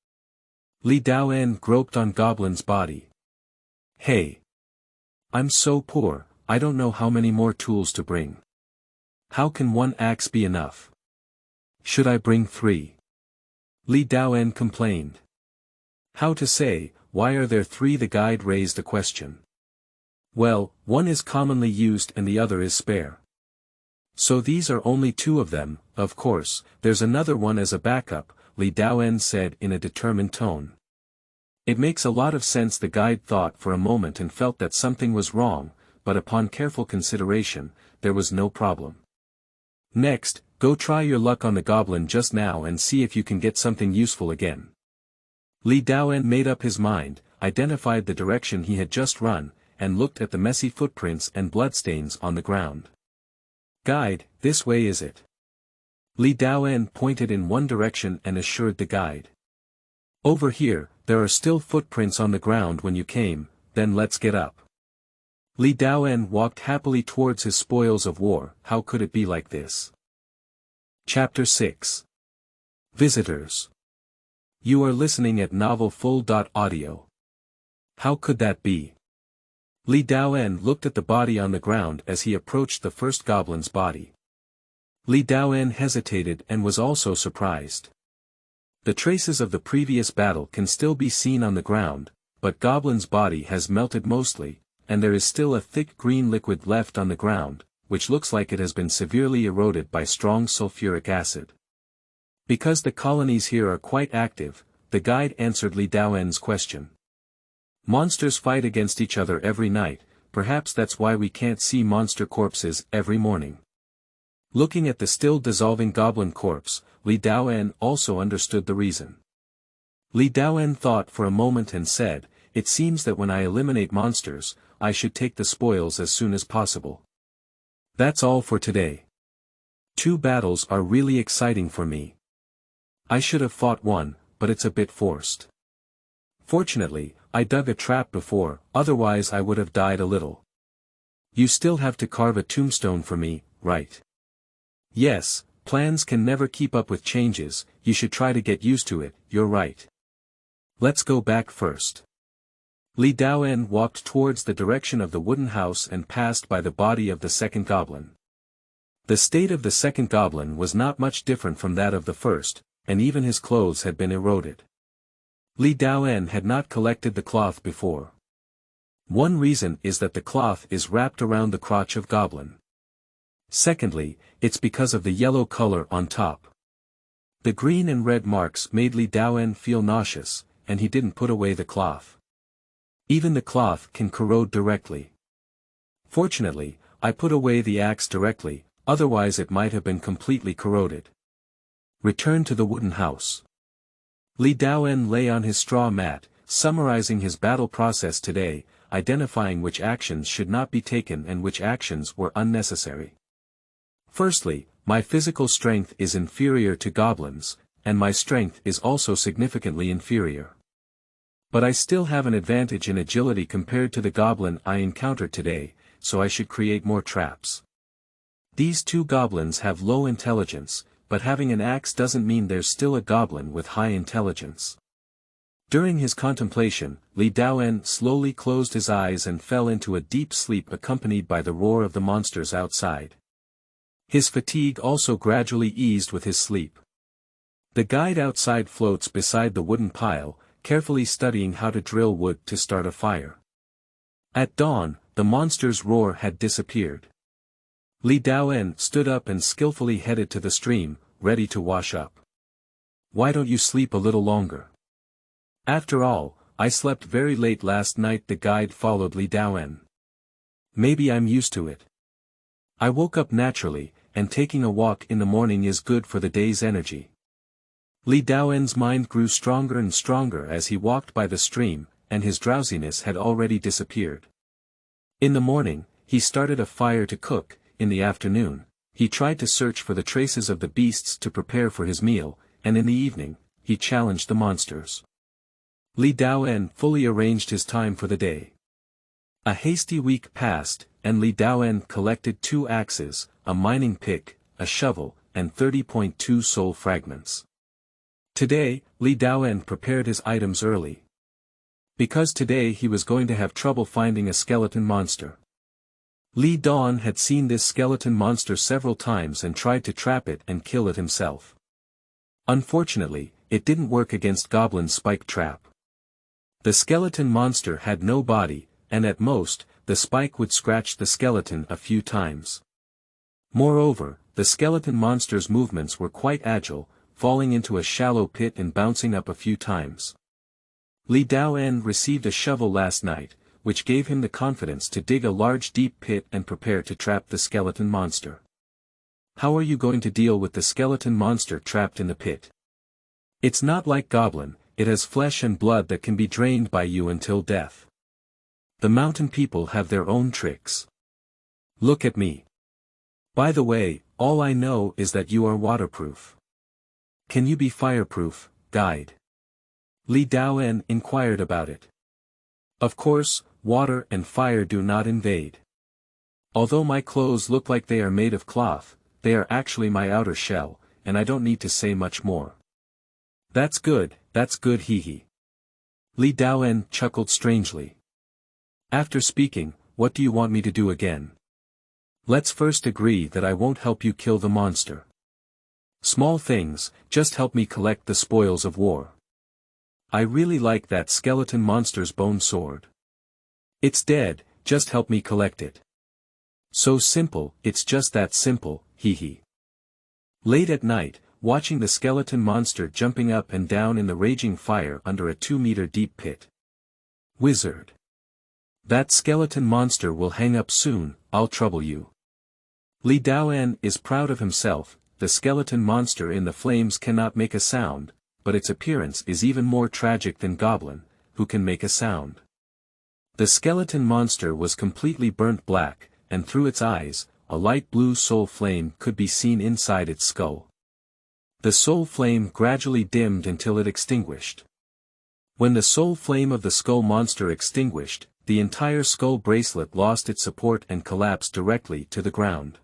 Li Daoen groped on Goblin's body. Hey. I'm so poor, I don't know how many more tools to bring. How can 1 axe be enough? Should I bring 3? Li Daoen complained. How to say, why are there 3? The guide raised a question. Well, 1 is commonly used and the other is spare. So these are only 2 of them, of course, there's another one as a backup, Li Daoen said in a determined tone. It makes a lot of sense. The guide thought for a moment and felt that something was wrong, but upon careful consideration, there was no problem. Next, go try your luck on the Goblin just now and see if you can get something useful again. Li Daoen made up his mind, identified the direction he had just run, and looked at the messy footprints and bloodstains on the ground. "Guide, this way is it?" Li Daoen pointed in one direction and assured the guide. "Over here, there are still footprints on the ground when you came, then let's get up." Li Daoen walked happily towards his spoils of war. How could it be like this? Chapter 6. Visitors. You are listening at novel full.audio. How could that be? Li Daoen looked at the body on the ground as he approached the first goblin's body. Li Daoen hesitated and was also surprised. The traces of the previous battle can still be seen on the ground, but Goblin's body has melted mostly, and there is still a thick green liquid left on the ground, which looks like it has been severely eroded by strong sulfuric acid. Because the colonies here are quite active, the guide answered Li Daoen's question. Monsters fight against each other every night, perhaps that's why we can't see monster corpses every morning. Looking at the still dissolving goblin corpse, Li Daoen also understood the reason. Li Daoen thought for a moment and said, "It seems that when I eliminate monsters, I should take the spoils as soon as possible. That's all for today. 2 battles are really exciting for me. I should have fought one, but it's a bit forced. Fortunately, I dug a trap before, otherwise I would have died a little. You still have to carve a tombstone for me, right?" "Yes, plans can never keep up with changes, you should try to get used to it, you're right. Let's go back first." Li Daoen walked towards the direction of the wooden house and passed by the body of the second goblin. The state of the second goblin was not much different from that of the first, and even his clothes had been eroded. Li Daoen had not collected the cloth before. One reason is that the cloth is wrapped around the crotch of goblin. Secondly, it's because of the yellow color on top. The green and red marks made Li Daoen feel nauseous, and he didn't put away the cloth. Even the cloth can corrode directly. Fortunately, I put away the axe directly, otherwise it might have been completely corroded. Return to the wooden house. Li Daoen lay on his straw mat, summarizing his battle process today, identifying which actions should not be taken and which actions were unnecessary. Firstly, my physical strength is inferior to goblins, and my strength is also significantly inferior. But I still have an advantage in agility compared to the goblin I encountered today, so I should create more traps. These 2 goblins have low intelligence, but having an axe doesn't mean there's still a goblin with high intelligence. During his contemplation, Li Daoen slowly closed his eyes and fell into a deep sleep accompanied by the roar of the monsters outside. His fatigue also gradually eased with his sleep. The guide outside floats beside the wooden pile, carefully studying how to drill wood to start a fire. At dawn, the monster's roar had disappeared. Li Daoen stood up and skillfully headed to the stream, ready to wash up. "Why don't you sleep a little longer? After all, I slept very late last night." The guide followed Li Daoen. "Maybe I'm used to it. I woke up naturally, and taking a walk in the morning is good for the day's energy." Li Daoen's mind grew stronger and stronger as he walked by the stream, and his drowsiness had already disappeared. In the morning, he started a fire to cook. In the afternoon, he tried to search for the traces of the beasts to prepare for his meal, and in the evening, he challenged the monsters. Li Daoen fully arranged his time for the day. A hasty week passed, and Li Daoen collected 2 axes, a mining pick, a shovel, and 30.2 soul fragments. Today, Li Daoen prepared his items early. Because today he was going to have trouble finding a skeleton monster. Li Daoen had seen this skeleton monster several times and tried to trap it and kill it himself. Unfortunately, it didn't work against Goblin's spike trap. The skeleton monster had no body, and at most, the spike would scratch the skeleton a few times. Moreover, the skeleton monster's movements were quite agile, falling into a shallow pit and bouncing up a few times. Li Daoen received a shovel last night, which gave him the confidence to dig a large deep pit and prepare to trap the skeleton monster. How are you going to deal with the skeleton monster trapped in the pit? It's not like Goblin, it has flesh and blood that can be drained by you until death. The mountain people have their own tricks. Look at me. By the way, all I know is that you are waterproof. Can you be fireproof, guide? Li Daoen inquired about it. Of course, water and fire do not invade. Although my clothes look like they are made of cloth, they are actually my outer shell, and I don't need to say much more. That's good, hee hee. Li Daoen chuckled strangely. After speaking, what do you want me to do again? Let's first agree that I won't help you kill the monster. Small things, just help me collect the spoils of war. I really like that skeleton monster's bone sword. It's dead, just help me collect it. So simple, it's just that simple, hee hee. Late at night, watching the skeleton monster jumping up and down in the raging fire under a 2-meter deep pit. Wizard. That skeleton monster will hang up soon, I'll trouble you. Li Daoen is proud of himself. The skeleton monster in the flames cannot make a sound, but its appearance is even more tragic than Goblin, who can make a sound. The skeleton monster was completely burnt black, and through its eyes, a light blue soul flame could be seen inside its skull. The soul flame gradually dimmed until it extinguished. When the soul flame of the skull monster extinguished, the entire skull bracelet lost its support and collapsed directly to the ground.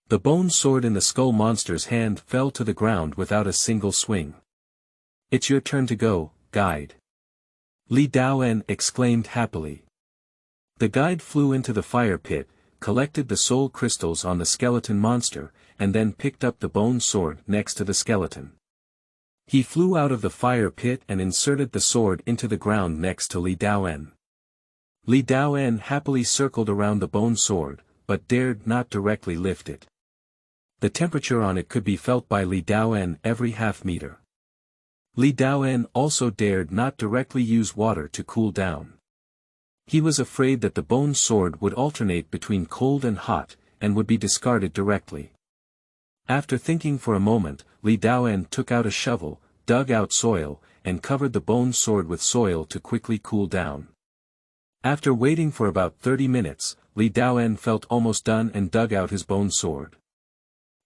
The bone sword in the skull monster's hand fell to the ground without a single swing. It's your turn to go, guide. Li Daoen exclaimed happily. The guide flew into the fire pit, collected the soul crystals on the skeleton monster, and then picked up the bone sword next to the skeleton. He flew out of the fire pit and inserted the sword into the ground next to Li Daoen. Li Daoen happily circled around the bone sword, but dared not directly lift it. The temperature on it could be felt by Li Daoen every half-meter. Li Daoen also dared not directly use water to cool down. He was afraid that the bone sword would alternate between cold and hot, and would be discarded directly. After thinking for a moment, Li Daoen took out a shovel, dug out soil, and covered the bone sword with soil to quickly cool down. After waiting for about 30 minutes, Li Daoen felt almost done and dug out his bone sword.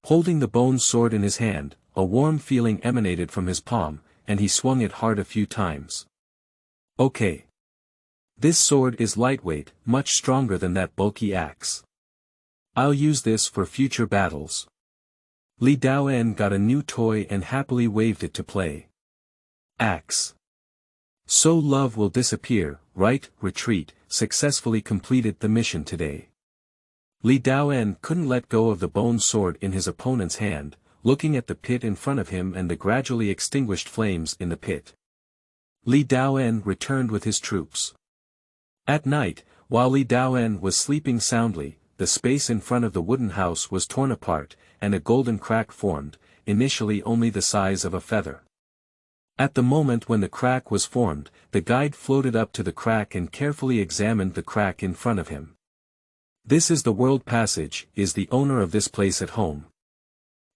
Holding the bone sword in his hand, a warm feeling emanated from his palm, and he swung it hard a few times. Okay. This sword is lightweight, much stronger than that bulky axe. I'll use this for future battles. Li Daoen got a new toy and happily waved it to play. Axe. So love will disappear, right? Retreat, successfully completed the mission today. Li Daoen couldn't let go of the bone sword in his opponent's hand, looking at the pit in front of him and the gradually extinguished flames in the pit. Li Daoen returned with his troops. At night, while Li Daoen was sleeping soundly, the space in front of the wooden house was torn apart, and a golden crack formed, initially only the size of a feather. At the moment when the crack was formed, the guide floated up to the crack and carefully examined the crack in front of him. This is the world passage, is the owner of this place at home?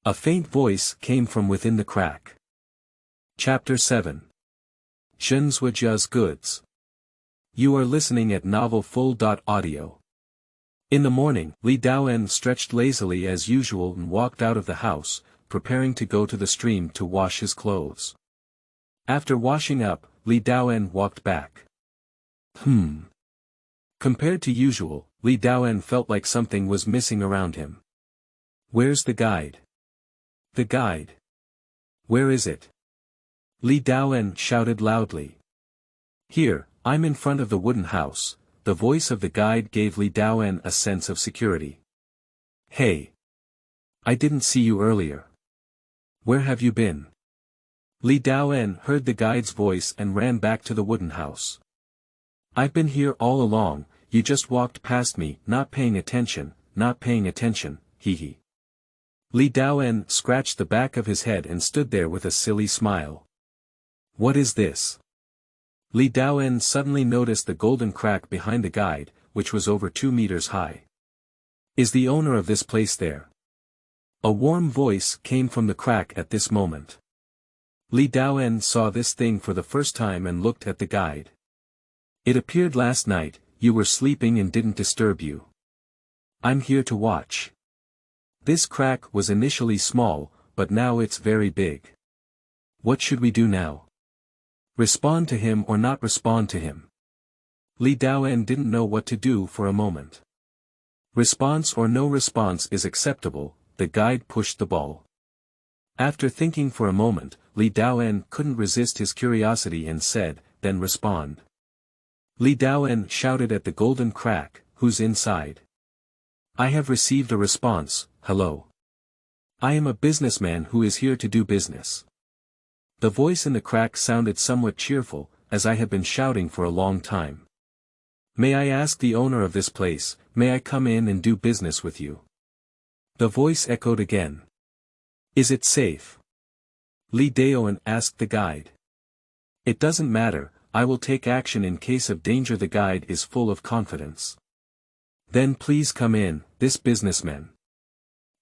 A faint voice came from within the crack. Chapter 7. Zhen Zuojia's Goods. You are listening at novel full.audio. In the morning, Li Daoen stretched lazily as usual and walked out of the house, preparing to go to the stream to wash his clothes. After washing up, Li Daoen walked back. Compared to usual, Li Daoen felt like something was missing around him. Where's the guide? The guide. Where is it? Li Daoen shouted loudly. Here, I'm in front of the wooden house. The voice of the guide gave Li Daoen a sense of security. Hey! I didn't see you earlier. Where have you been? Li Daoen heard the guide's voice and ran back to the wooden house. I've been here all along, you just walked past me, not paying attention, hee hee. Li Daoen scratched the back of his head and stood there with a silly smile. What is this? Li Daoen suddenly noticed the golden crack behind the guide, which was over 2 meters high. Is the owner of this place there? A warm voice came from the crack at this moment. Li Daoen saw this thing for the first time and looked at the guide. It appeared last night, you were sleeping and didn't disturb you. I'm here to watch. This crack was initially small, but now it's very big. What should we do now? Respond to him or not respond to him? Li Daoen didn't know what to do for a moment. Response or no response is acceptable, the guide pushed the ball. After thinking for a moment, Li Daoen couldn't resist his curiosity and said, then respond. Li Daoen shouted at the golden crack, who's inside? I have received a response, hello. I am a businessman who is here to do business. The voice in the crack sounded somewhat cheerful, as I have been shouting for a long time. May I ask the owner of this place, may I come in and do business with you? The voice echoed again. Is it safe? Li Daoen asked the guide. It doesn't matter, I will take action in case of danger. The guide is full of confidence. Then please come in, this businessman.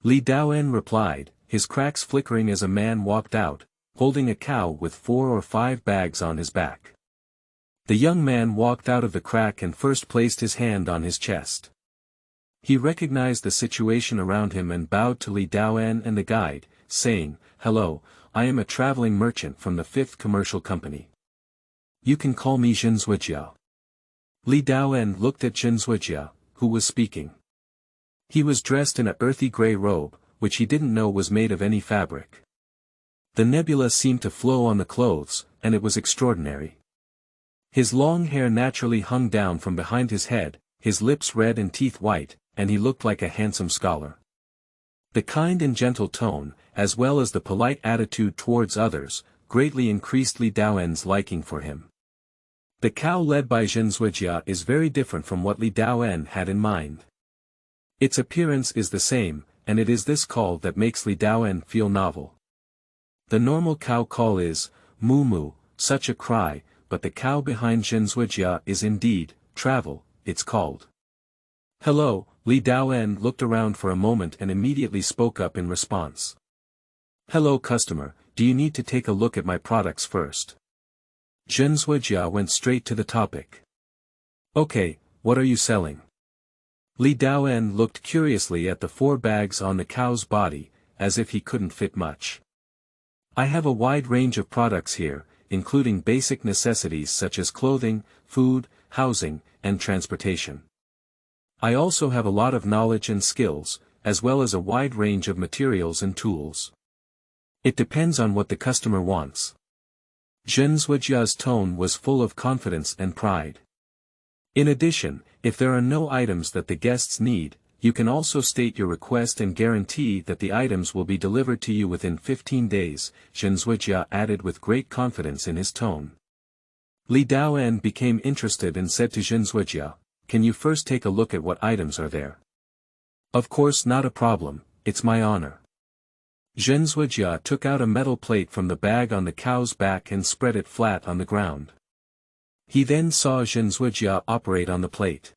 Li Daoen replied, his cracks flickering as a man walked out, holding a cow with 4 or 5 bags on his back. The young man walked out of the crack and first placed his hand on his chest. He recognized the situation around him and bowed to Li Daoen and the guide, saying, hello, I am a traveling merchant from the 5th Commercial Company. You can call me Zuojia. Li Daoen looked at Zuojia, who was speaking. He was dressed in a earthy gray robe, which he didn't know was made of any fabric. The nebula seemed to flow on the clothes, and it was extraordinary. His long hair naturally hung down from behind his head, his lips red and teeth white, and he looked like a handsome scholar. The kind and gentle tone, as well as the polite attitude towards others, greatly increased Li Daoen's liking for him. The cow led by Zuojia is very different from what Li Daoen had in mind. Its appearance is the same, and it is this call that makes Li Daoen feel novel. The normal cow call is, moo moo, such a cry, but the cow behind Zuojia is indeed, travel, it's called. Hello, Li Daoen looked around for a moment and immediately spoke up in response. Hello customer, do you need to take a look at my products first? Zuojia went straight to the topic. Okay, what are you selling? Li Daoen looked curiously at the 4 bags on the cow's body, as if he couldn't fit much. I have a wide range of products here, including basic necessities such as clothing, food, housing, and transportation. I also have a lot of knowledge and skills, as well as a wide range of materials and tools. It depends on what the customer wants. Zuojia's tone was full of confidence and pride. In addition, if there are no items that the guests need, you can also state your request and guarantee that the items will be delivered to you within 15 days, Zuojia added with great confidence in his tone. Li Daoen became interested and said to Zuojia, can you first take a look at what items are there? Of course, not a problem, it's my honor. Zuojia took out a metal plate from the bag on the cow's back and spread it flat on the ground. He then saw Zuojia operate on the plate.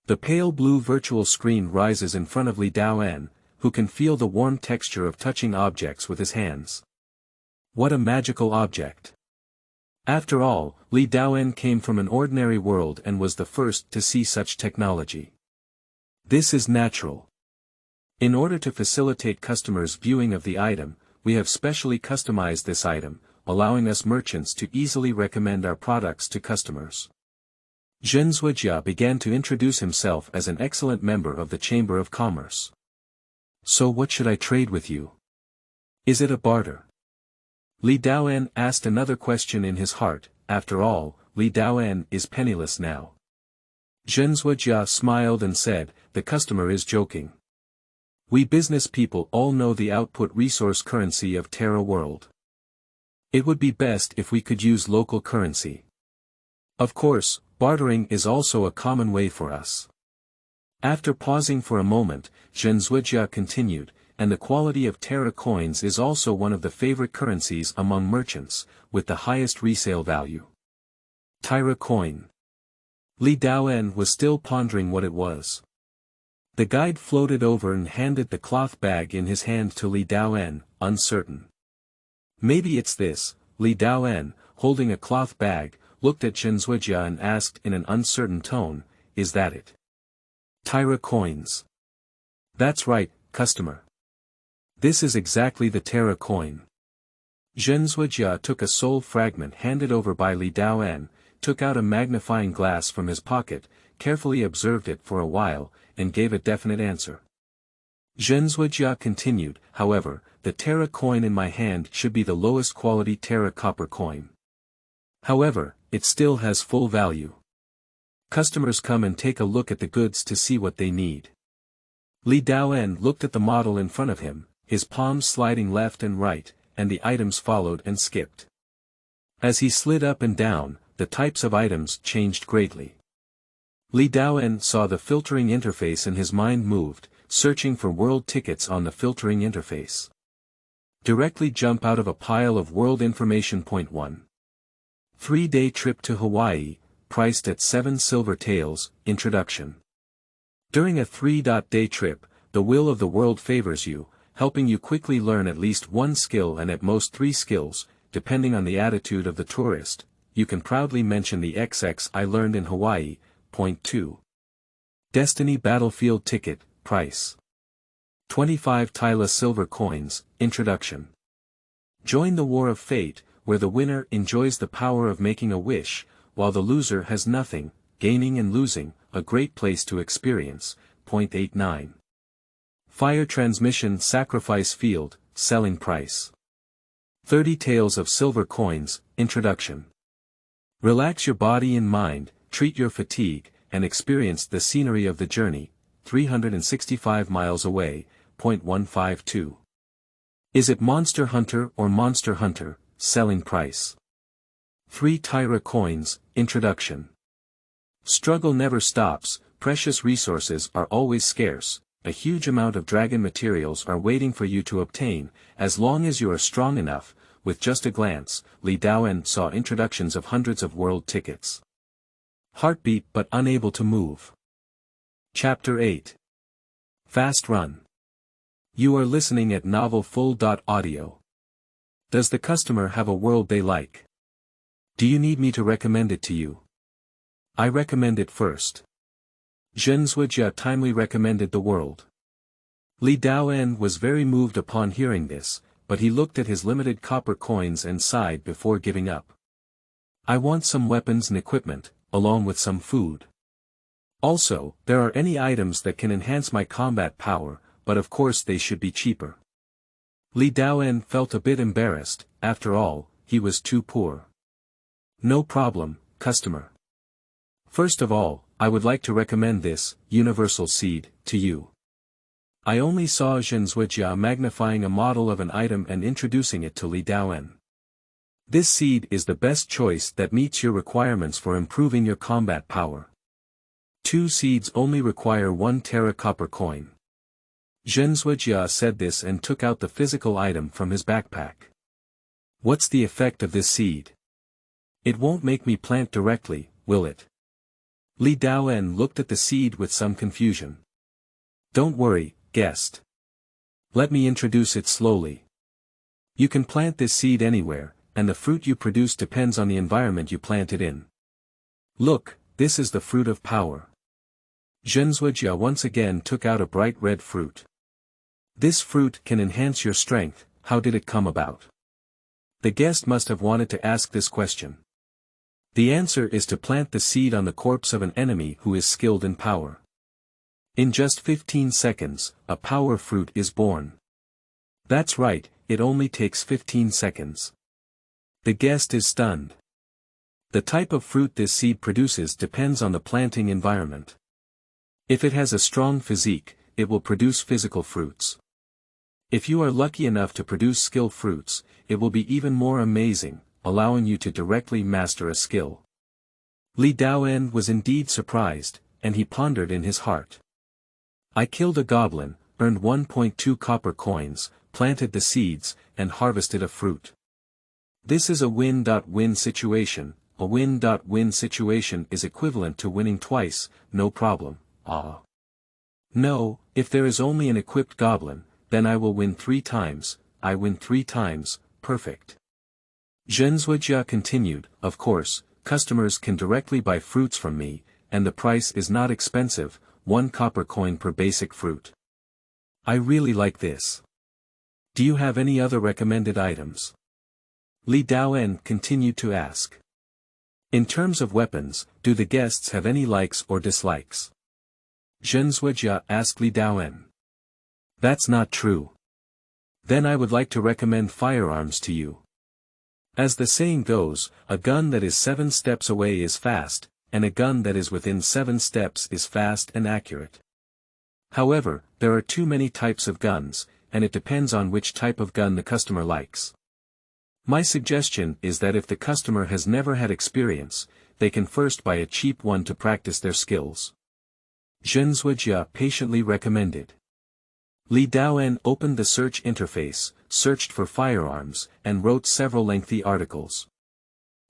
The pale blue virtual screen rises in front of Li Daoen, who can feel the warm texture of touching objects with his hands. What a magical object! After all, Li Daoen came from an ordinary world and was the first to see such technology. This is natural. In order to facilitate customers' viewing of the item, we have specially customized this item, allowing us merchants to easily recommend our products to customers. Zuojia began to introduce himself as an excellent member of the Chamber of Commerce. So what should I trade with you? Is it a barter? Li Daoen asked another question in his heart. After all, Li Daoen is penniless now. Zuojia smiled and said, the customer is joking. We business people all know the output resource currency of Terra world. It would be best if we could use local currency. Of course, bartering is also a common way for us. After pausing for a moment, Zuojia continued, and the quality of Terra coins is also one of the favorite currencies among merchants, with the highest resale value. Terra coin. Li Daoen was still pondering what it was. The guide floated over and handed the cloth bag in his hand to Li Daoen, uncertain. Maybe it's this. Li Daoen, holding a cloth bag, looked at Zuojia and asked in an uncertain tone, is that it? Terra coins. That's right, customer. This is exactly the Terra coin. Zuojia took a soul fragment handed over by Li Daoan, took out a magnifying glass from his pocket, carefully observed it for a while, and gave a definite answer. Zuojia continued, however, the Terra coin in my hand should be the lowest quality Terra copper coin. However, it still has full value. Customers come and take a look at the goods to see what they need. Li Daoan looked at the model in front of him, his palms sliding left and right, and the items followed and skipped. As he slid up and down, the types of items changed greatly. Li Daoan saw the filtering interface and his mind moved, searching for world tickets on the filtering interface. Directly jump out of a pile of world information. 1. 3-day trip to Hawaii, priced at 7 silver taels, introduction. During a 3-day trip, the will of the world favors you, helping you quickly learn at least 1 skill and at most 3 skills, depending on the attitude of the tourist. You can proudly mention the XX I learned in Hawaii. 2. Destiny Battlefield Ticket, price. 25 Tyla silver coins, introduction. Join the War of Fate, where the winner enjoys the power of making a wish, while the loser has nothing, gaining and losing, a great place to experience. 89. Fire Transmission Sacrifice Field, selling price. 30 Taels of silver coins, introduction. Relax your body and mind, treat your fatigue, and experience the scenery of the journey, 365 miles away. 152. Is it Monster Hunter or Monster Hunter, selling price. 3 Terra coins, introduction. Struggle never stops, precious resources are always scarce, a huge amount of dragon materials are waiting for you to obtain, as long as you are strong enough. With just a glance, Li Daoan saw introductions of hundreds of world tickets. Heartbeat but unable to move. Chapter 8. Fast Run. You are listening at Novel Full.audio. Does the customer have a world they like? Do you need me to recommend it to you? I recommend it first. Zuojia timely recommended the world. Li Daoan was very moved upon hearing this, but he looked at his limited copper coins and sighed before giving up. I want some weapons and equipment, along with some food. Also, there are any items that can enhance my combat power, but of course they should be cheaper. Li Daoan felt a bit embarrassed, after all, he was too poor. No problem, customer. First of all, I would like to recommend this, universal seed, to you. I only saw Zuojia magnifying a model of an item and introducing it to Li Daoan. This seed is the best choice that meets your requirements for improving your combat power. 2 seeds only require 1 Terra copper coin. Zuojia said this and took out the physical item from his backpack. What's the effect of this seed? It won't make me plant directly, will it? Li Daoan looked at the seed with some confusion. Don't worry, guest. Let me introduce it slowly. You can plant this seed anywhere, and the fruit you produce depends on the environment you plant it in. Look, this is the fruit of power. Zuojia once again took out a bright red fruit. This fruit can enhance your strength. How did it come about? The guest must have wanted to ask this question. The answer is to plant the seed on the corpse of an enemy who is skilled in power. In just 15 seconds, a power fruit is born. That's right, it only takes 15 seconds. The guest is stunned. The type of fruit this seed produces depends on the planting environment. If it has a strong physique, it will produce physical fruits. If you are lucky enough to produce skill fruits, it will be even more amazing, allowing you to directly master a skill. Li Daoan was indeed surprised, and he pondered in his heart. I killed a goblin, earned 1.2 copper coins, planted the seeds, and harvested a fruit. This is a win-win situation. A win-win situation is equivalent to winning twice, no problem. No, if there is only an equipped goblin, then I will win 3 times, I win 3 times, perfect. Zuojia continued, of course, customers can directly buy fruits from me, and the price is not expensive, 1 copper coin per basic fruit. I really like this. Do you have any other recommended items? Li Daoen continued to ask. In terms of weapons, do the guests have any likes or dislikes? Zhen Zuojia asked Li Daoen. That's not true. Then I would like to recommend firearms to you. As the saying goes, a gun that is 7 steps away is fast, and a gun that is within 7 steps is fast and accurate. However, there are too many types of guns, and it depends on which type of gun the customer likes. My suggestion is that if the customer has never had experience, they can first buy a cheap one to practice their skills. Zhen Zuojia patiently recommended. Li Daoen opened the search interface, searched for firearms, and wrote several lengthy articles.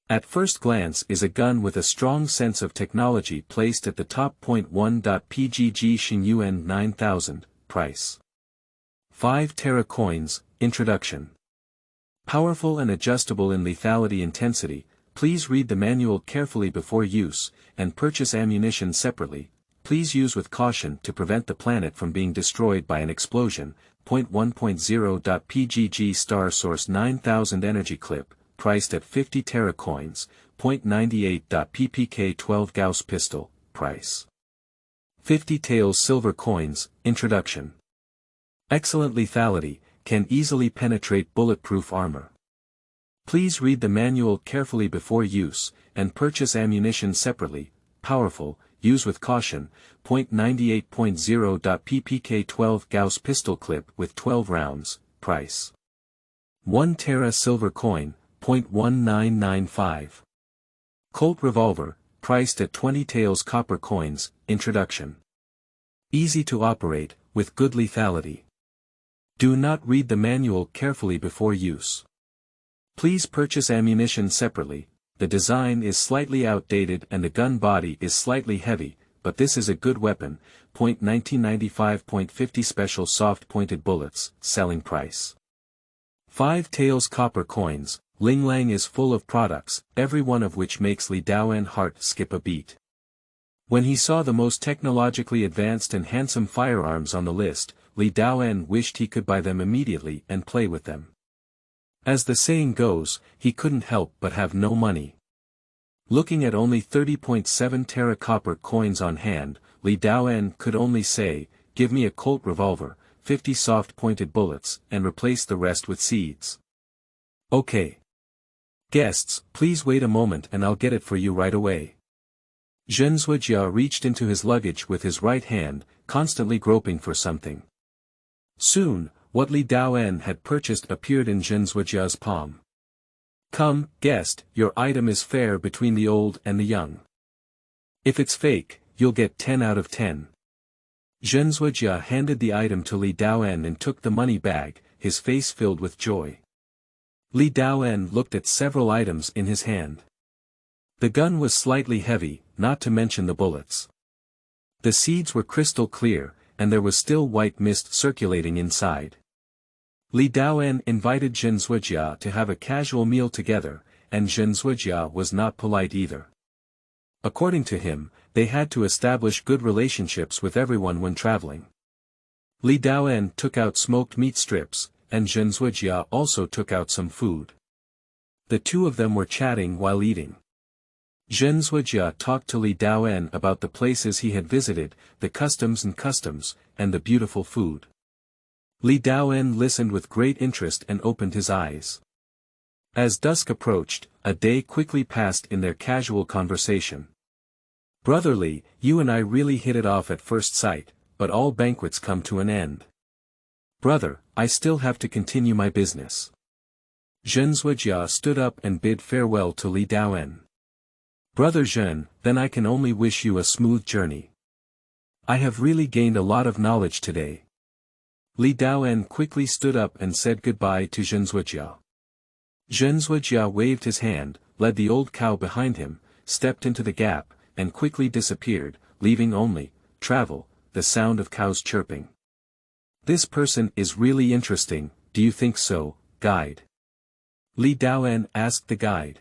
At first glance is a gun with a strong sense of technology placed at the top. 1.PGG Xinyuan 9000, price. 5 Terra coins, introduction. Powerful and adjustable in lethality intensity, please read the manual carefully before use, and purchase ammunition separately. Please use with caution to prevent the planet from being destroyed by an explosion. 1.0.PGG Star Source 9000 energy clip, priced at 50 Terra coins. 0.98.PPK 12 Gauss pistol, price. 50 Tails silver coins, introduction. Excellent lethality, can easily penetrate bulletproof armor. Please read the manual carefully before use, and purchase ammunition separately. Powerful, use with caution. 0.98.0.PPK 12 Gauss pistol clip with 12 rounds, price. 1 Terra silver coin, 0.1995. Colt revolver, priced at 20 Tails copper coins, introduction. Easy to operate, with good lethality. Do not read the manual carefully before use. Please purchase ammunition separately. The design is slightly outdated and the gun body is slightly heavy, but this is a good weapon. 1995.50 Special soft pointed bullets, selling price. 5 Tails copper coins. Ling Lang is full of products, every one of which makes Li Daoen heart skip a beat. When he saw the most technologically advanced and handsome firearms on the list, Li Daoen wished he could buy them immediately and play with them. As the saying goes, he couldn't help but have no money. Looking at only 30.7 Terra copper coins on hand, Li Daoen could only say, "Give me a Colt revolver, 50 soft-pointed bullets, and replace the rest with seeds." Okay. Guests, please wait a moment and I'll get it for you right away. Zhen Zuojia reached into his luggage with his right hand, constantly groping for something. Soon, what Li Daoen had purchased appeared in Zhen Zuojia's palm. Come, guest, your item is fair between the old and the young. If it's fake, you'll get 10 out of 10. Zhen Zuojia handed the item to Li Daoen and took the money bag, his face filled with joy. Li Daoen looked at several items in his hand. The gun was slightly heavy, not to mention the bullets. The seeds were crystal clear, and there was still white mist circulating inside. Li Daoen invited Zhen Zuojia to have a casual meal together, and Zhen Zuojia was not polite either. According to him, they had to establish good relationships with everyone when traveling. Li Daoen took out smoked meat strips, and Zhen Zuojia also took out some food. The two of them were chatting while eating. Zhen Zuojia talked to Li Daoen about the places he had visited, the customs, and the beautiful food. Li Daoen listened with great interest and opened his eyes. As dusk approached, a day quickly passed in their casual conversation. "Brother Li, you and I really hit it off at first sight, but all banquets come to an end. Brother, I still have to continue my business." Zhen Zuojia stood up and bid farewell to Li Daoen. "Brother Zhen, then I can only wish you a smooth journey. I have really gained a lot of knowledge today." Li Daoen quickly stood up and said goodbye to Zhen Zuojia. Zhen Zuojia waved his hand, led the old cow behind him, stepped into the gap, and quickly disappeared, leaving only, travel, the sound of cows chirping. "This person is really interesting, do you think so, guide?" Li Daoen asked the guide.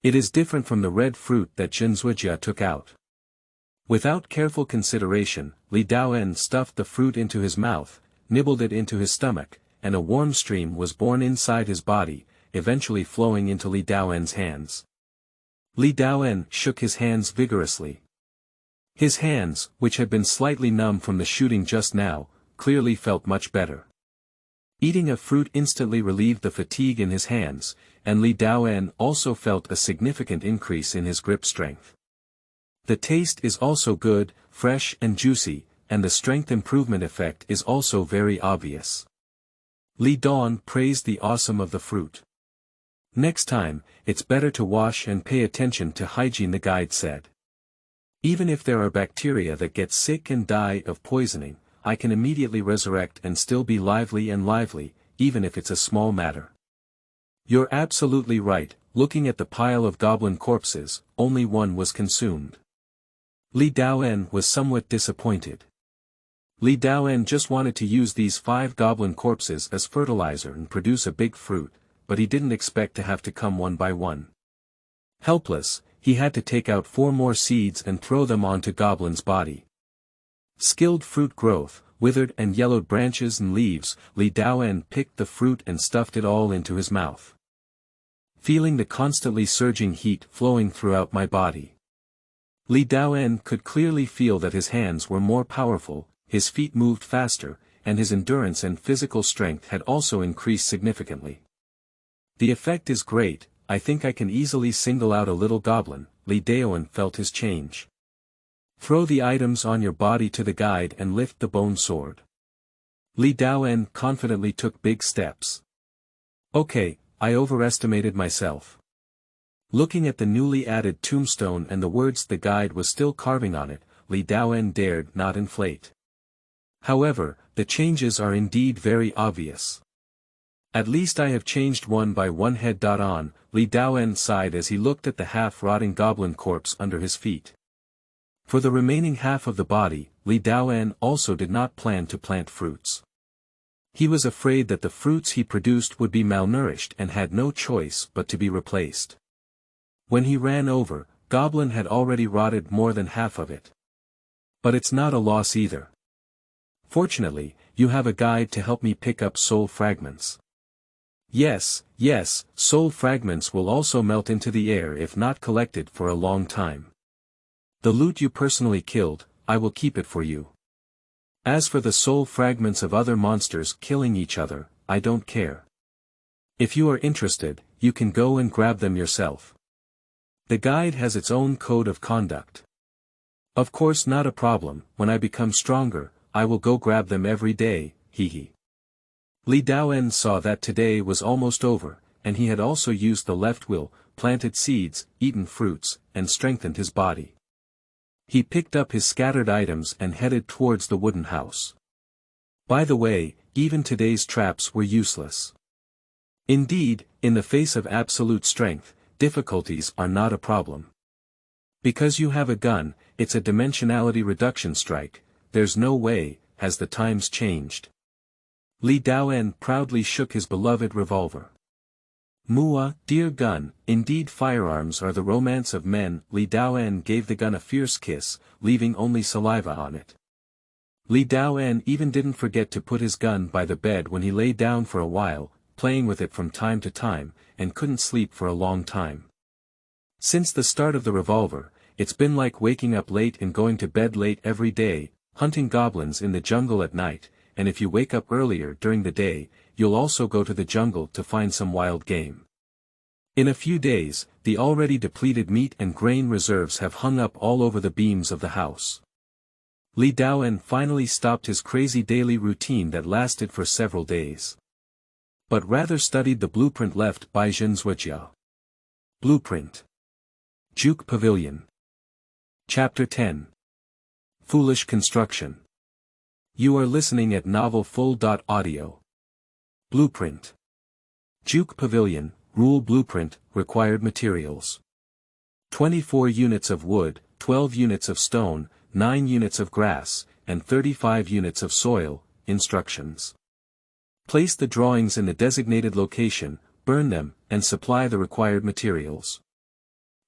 It is different from the red fruit that Zuojia took out. Without careful consideration, Li Daoen stuffed the fruit into his mouth, nibbled it into his stomach, and a warm stream was born inside his body, eventually flowing into Li Daoen's hands. Li Daoen shook his hands vigorously. His hands, which had been slightly numb from the shooting just now, clearly felt much better. Eating a fruit instantly relieved the fatigue in his hands, and Li Daoen also felt a significant increase in his grip strength. The taste is also good, fresh and juicy, and the strength improvement effect is also very obvious. Li Daoen praised the awesome of the fruit. Next time, it's better to wash and pay attention to hygiene, the guide said. Even if there are bacteria that get sick and die of poisoning, I can immediately resurrect and still be lively, even if it's a small matter. You're absolutely right. Looking at the pile of goblin corpses, only one was consumed. Li Daoen was somewhat disappointed. Li Daoen just wanted to use these 5 goblin corpses as fertilizer and produce a big fruit, but he didn't expect to have to come one by one. Helpless, he had to take out 4 more seeds and throw them onto Goblin's body. Skilled fruit growth, withered and yellowed branches and leaves, Li Daoen picked the fruit and stuffed it all into his mouth. Feeling the constantly surging heat flowing throughout my body. Li Daoen could clearly feel that his hands were more powerful, his feet moved faster, and his endurance and physical strength had also increased significantly. The effect is great. I think I can easily single out a little goblin. Li Daoen felt his change. Throw the items on your body to the guide and lift the bone sword. Li Daoen confidently took big steps. Okay, I overestimated myself. Looking at the newly added tombstone and the words the guide was still carving on it, Li Daoen dared not inflate. However, the changes are indeed very obvious. At least I have changed one by one head.On, Li Daoen sighed as he looked at the half-rotting goblin corpse under his feet. For the remaining half of the body, Li Daoen also did not plan to plant fruits. He was afraid that the fruits he produced would be malnourished and had no choice but to be replaced. When he ran over, Goblin had already rotted more than half of it. But it's not a loss either. Fortunately, you have a guide to help me pick up soul fragments. Yes, soul fragments will also melt into the air if not collected for a long time. The loot you personally killed, I will keep it for you. As for the soul fragments of other monsters killing each other, I don't care. If you are interested, you can go and grab them yourself. The guide has its own code of conduct. Of course, not a problem. When I become stronger, I will go grab them every day, hehe. Li Daoen saw that today was almost over, and he had also used the left will, planted seeds, eaten fruits, and strengthened his body. He picked up his scattered items and headed towards the wooden house. By the way, even today's traps were useless. Indeed, in the face of absolute strength, difficulties are not a problem. Because you have a gun, it's a dimensionality reduction strike. There's no way, has the times changed. Li Daoen proudly shook his beloved revolver. Mua, dear gun, indeed firearms are the romance of men. Li Daoen gave the gun a fierce kiss, leaving only saliva on it. Li Daoen even didn't forget to put his gun by the bed when he lay down for a while, playing with it from time to time, and couldn't sleep for a long time. Since the start of the revolver, it's been like waking up late and going to bed late every day, hunting goblins in the jungle at night, and if you wake up earlier during the day, you'll also go to the jungle to find some wild game. In a few days, the already depleted meat and grain reserves have hung up all over the beams of the house. Li Daoen finally stopped his crazy daily routine that lasted for several days. But rather studied the blueprint left by Zuojia. Blueprint. Juke Pavilion. Chapter 10. Foolish Construction. You are listening at novel full.audio. Blueprint. Juke Pavilion, Rule Blueprint, Required Materials. 24 units of wood, 12 units of stone, 9 units of grass, and 35 units of soil. Instructions. Place the drawings in the designated location, burn them, and supply the required materials.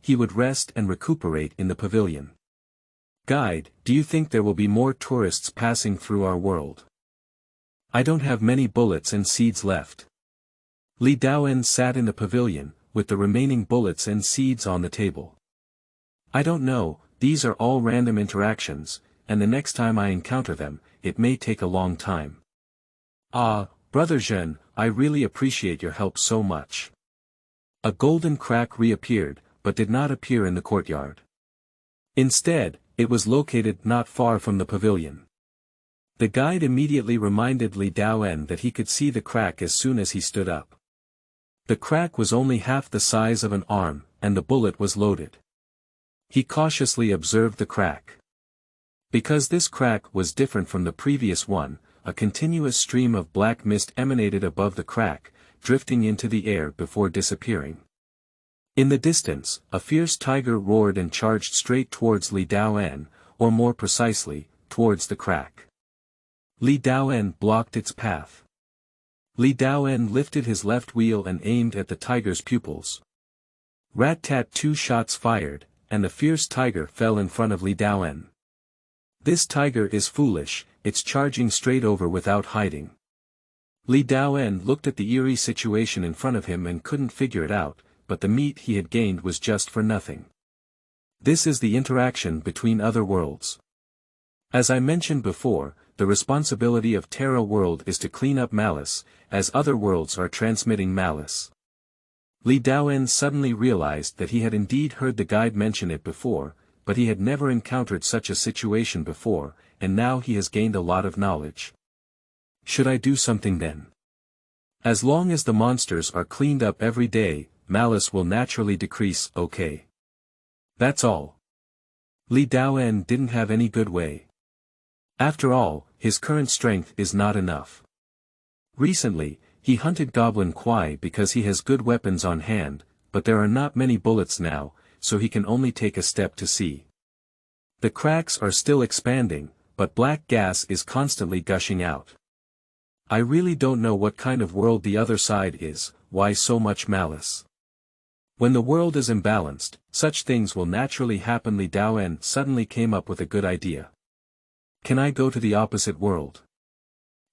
he would rest and recuperate in the pavilion. Guide, do you think there will be more tourists passing through our world? I don't have many bullets and seeds left. Li Daoen sat in the pavilion, with the remaining bullets and seeds on the table. I don't know, these are all random interactions, and the next time I encounter them, it may take a long time. Ah, Brother Zhen, I really appreciate your help so much. A golden crack reappeared, but did not appear in the courtyard. Instead, it was located not far from the pavilion. The guide immediately reminded Li Daoen that he could see the crack as soon as he stood up. The crack was only half the size of an arm, and the bullet was loaded. He cautiously observed the crack. Because this crack was different from the previous one, a continuous stream of black mist emanated above the crack, drifting into the air before disappearing. In the distance, a fierce tiger roared and charged straight towards Li Daoen, or more precisely, towards the crack. Li Daoen blocked its path. Li Daoen lifted his left wheel and aimed at the tiger's pupils. Rat-tat, 2 shots fired, and the fierce tiger fell in front of Li Daoen. This tiger is foolish, it's charging straight over without hiding. Li Daoen looked at the eerie situation in front of him and couldn't figure it out, but the meat he had gained was just for nothing. This is the interaction between other worlds. As I mentioned before, the responsibility of Terra world is to clean up malice, as other worlds are transmitting malice. Li Daoen suddenly realized that he had indeed heard the guide mention it before, but he had never encountered such a situation before, and now he has gained a lot of knowledge. Should I do something then? As long as the monsters are cleaned up every day, malice will naturally decrease, okay? That's all. Li Daoen didn't have any good way. After all, his current strength is not enough. Recently, he hunted Goblin Kwai because he has good weapons on hand, but there are not many bullets now, so he can only take a step to see. The cracks are still expanding, but black gas is constantly gushing out. I really don't know what kind of world the other side is, why so much malice. When the world is imbalanced, such things will naturally happen. Li Daoen suddenly came up with a good idea. Can I go to the opposite world?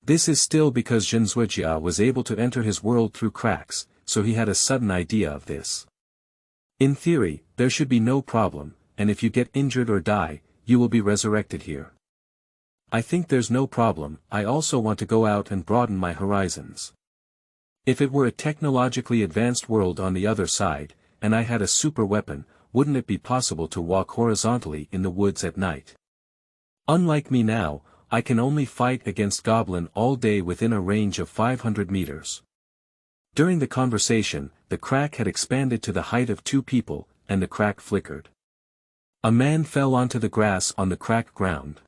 This is still because Zuojia was able to enter his world through cracks, so he had a sudden idea of this. In theory, there should be no problem, and if you get injured or die, you will be resurrected here. I think there's no problem. I also want to go out and broaden my horizons. If it were a technologically advanced world on the other side, and I had a super weapon, wouldn't it be possible to walk horizontally in the woods at night? Unlike me now, I can only fight against goblin all day within a range of 500 meters. During the conversation, the crack had expanded to the height of 2 people, and the crack flickered. A man fell onto the grass on the cracked ground.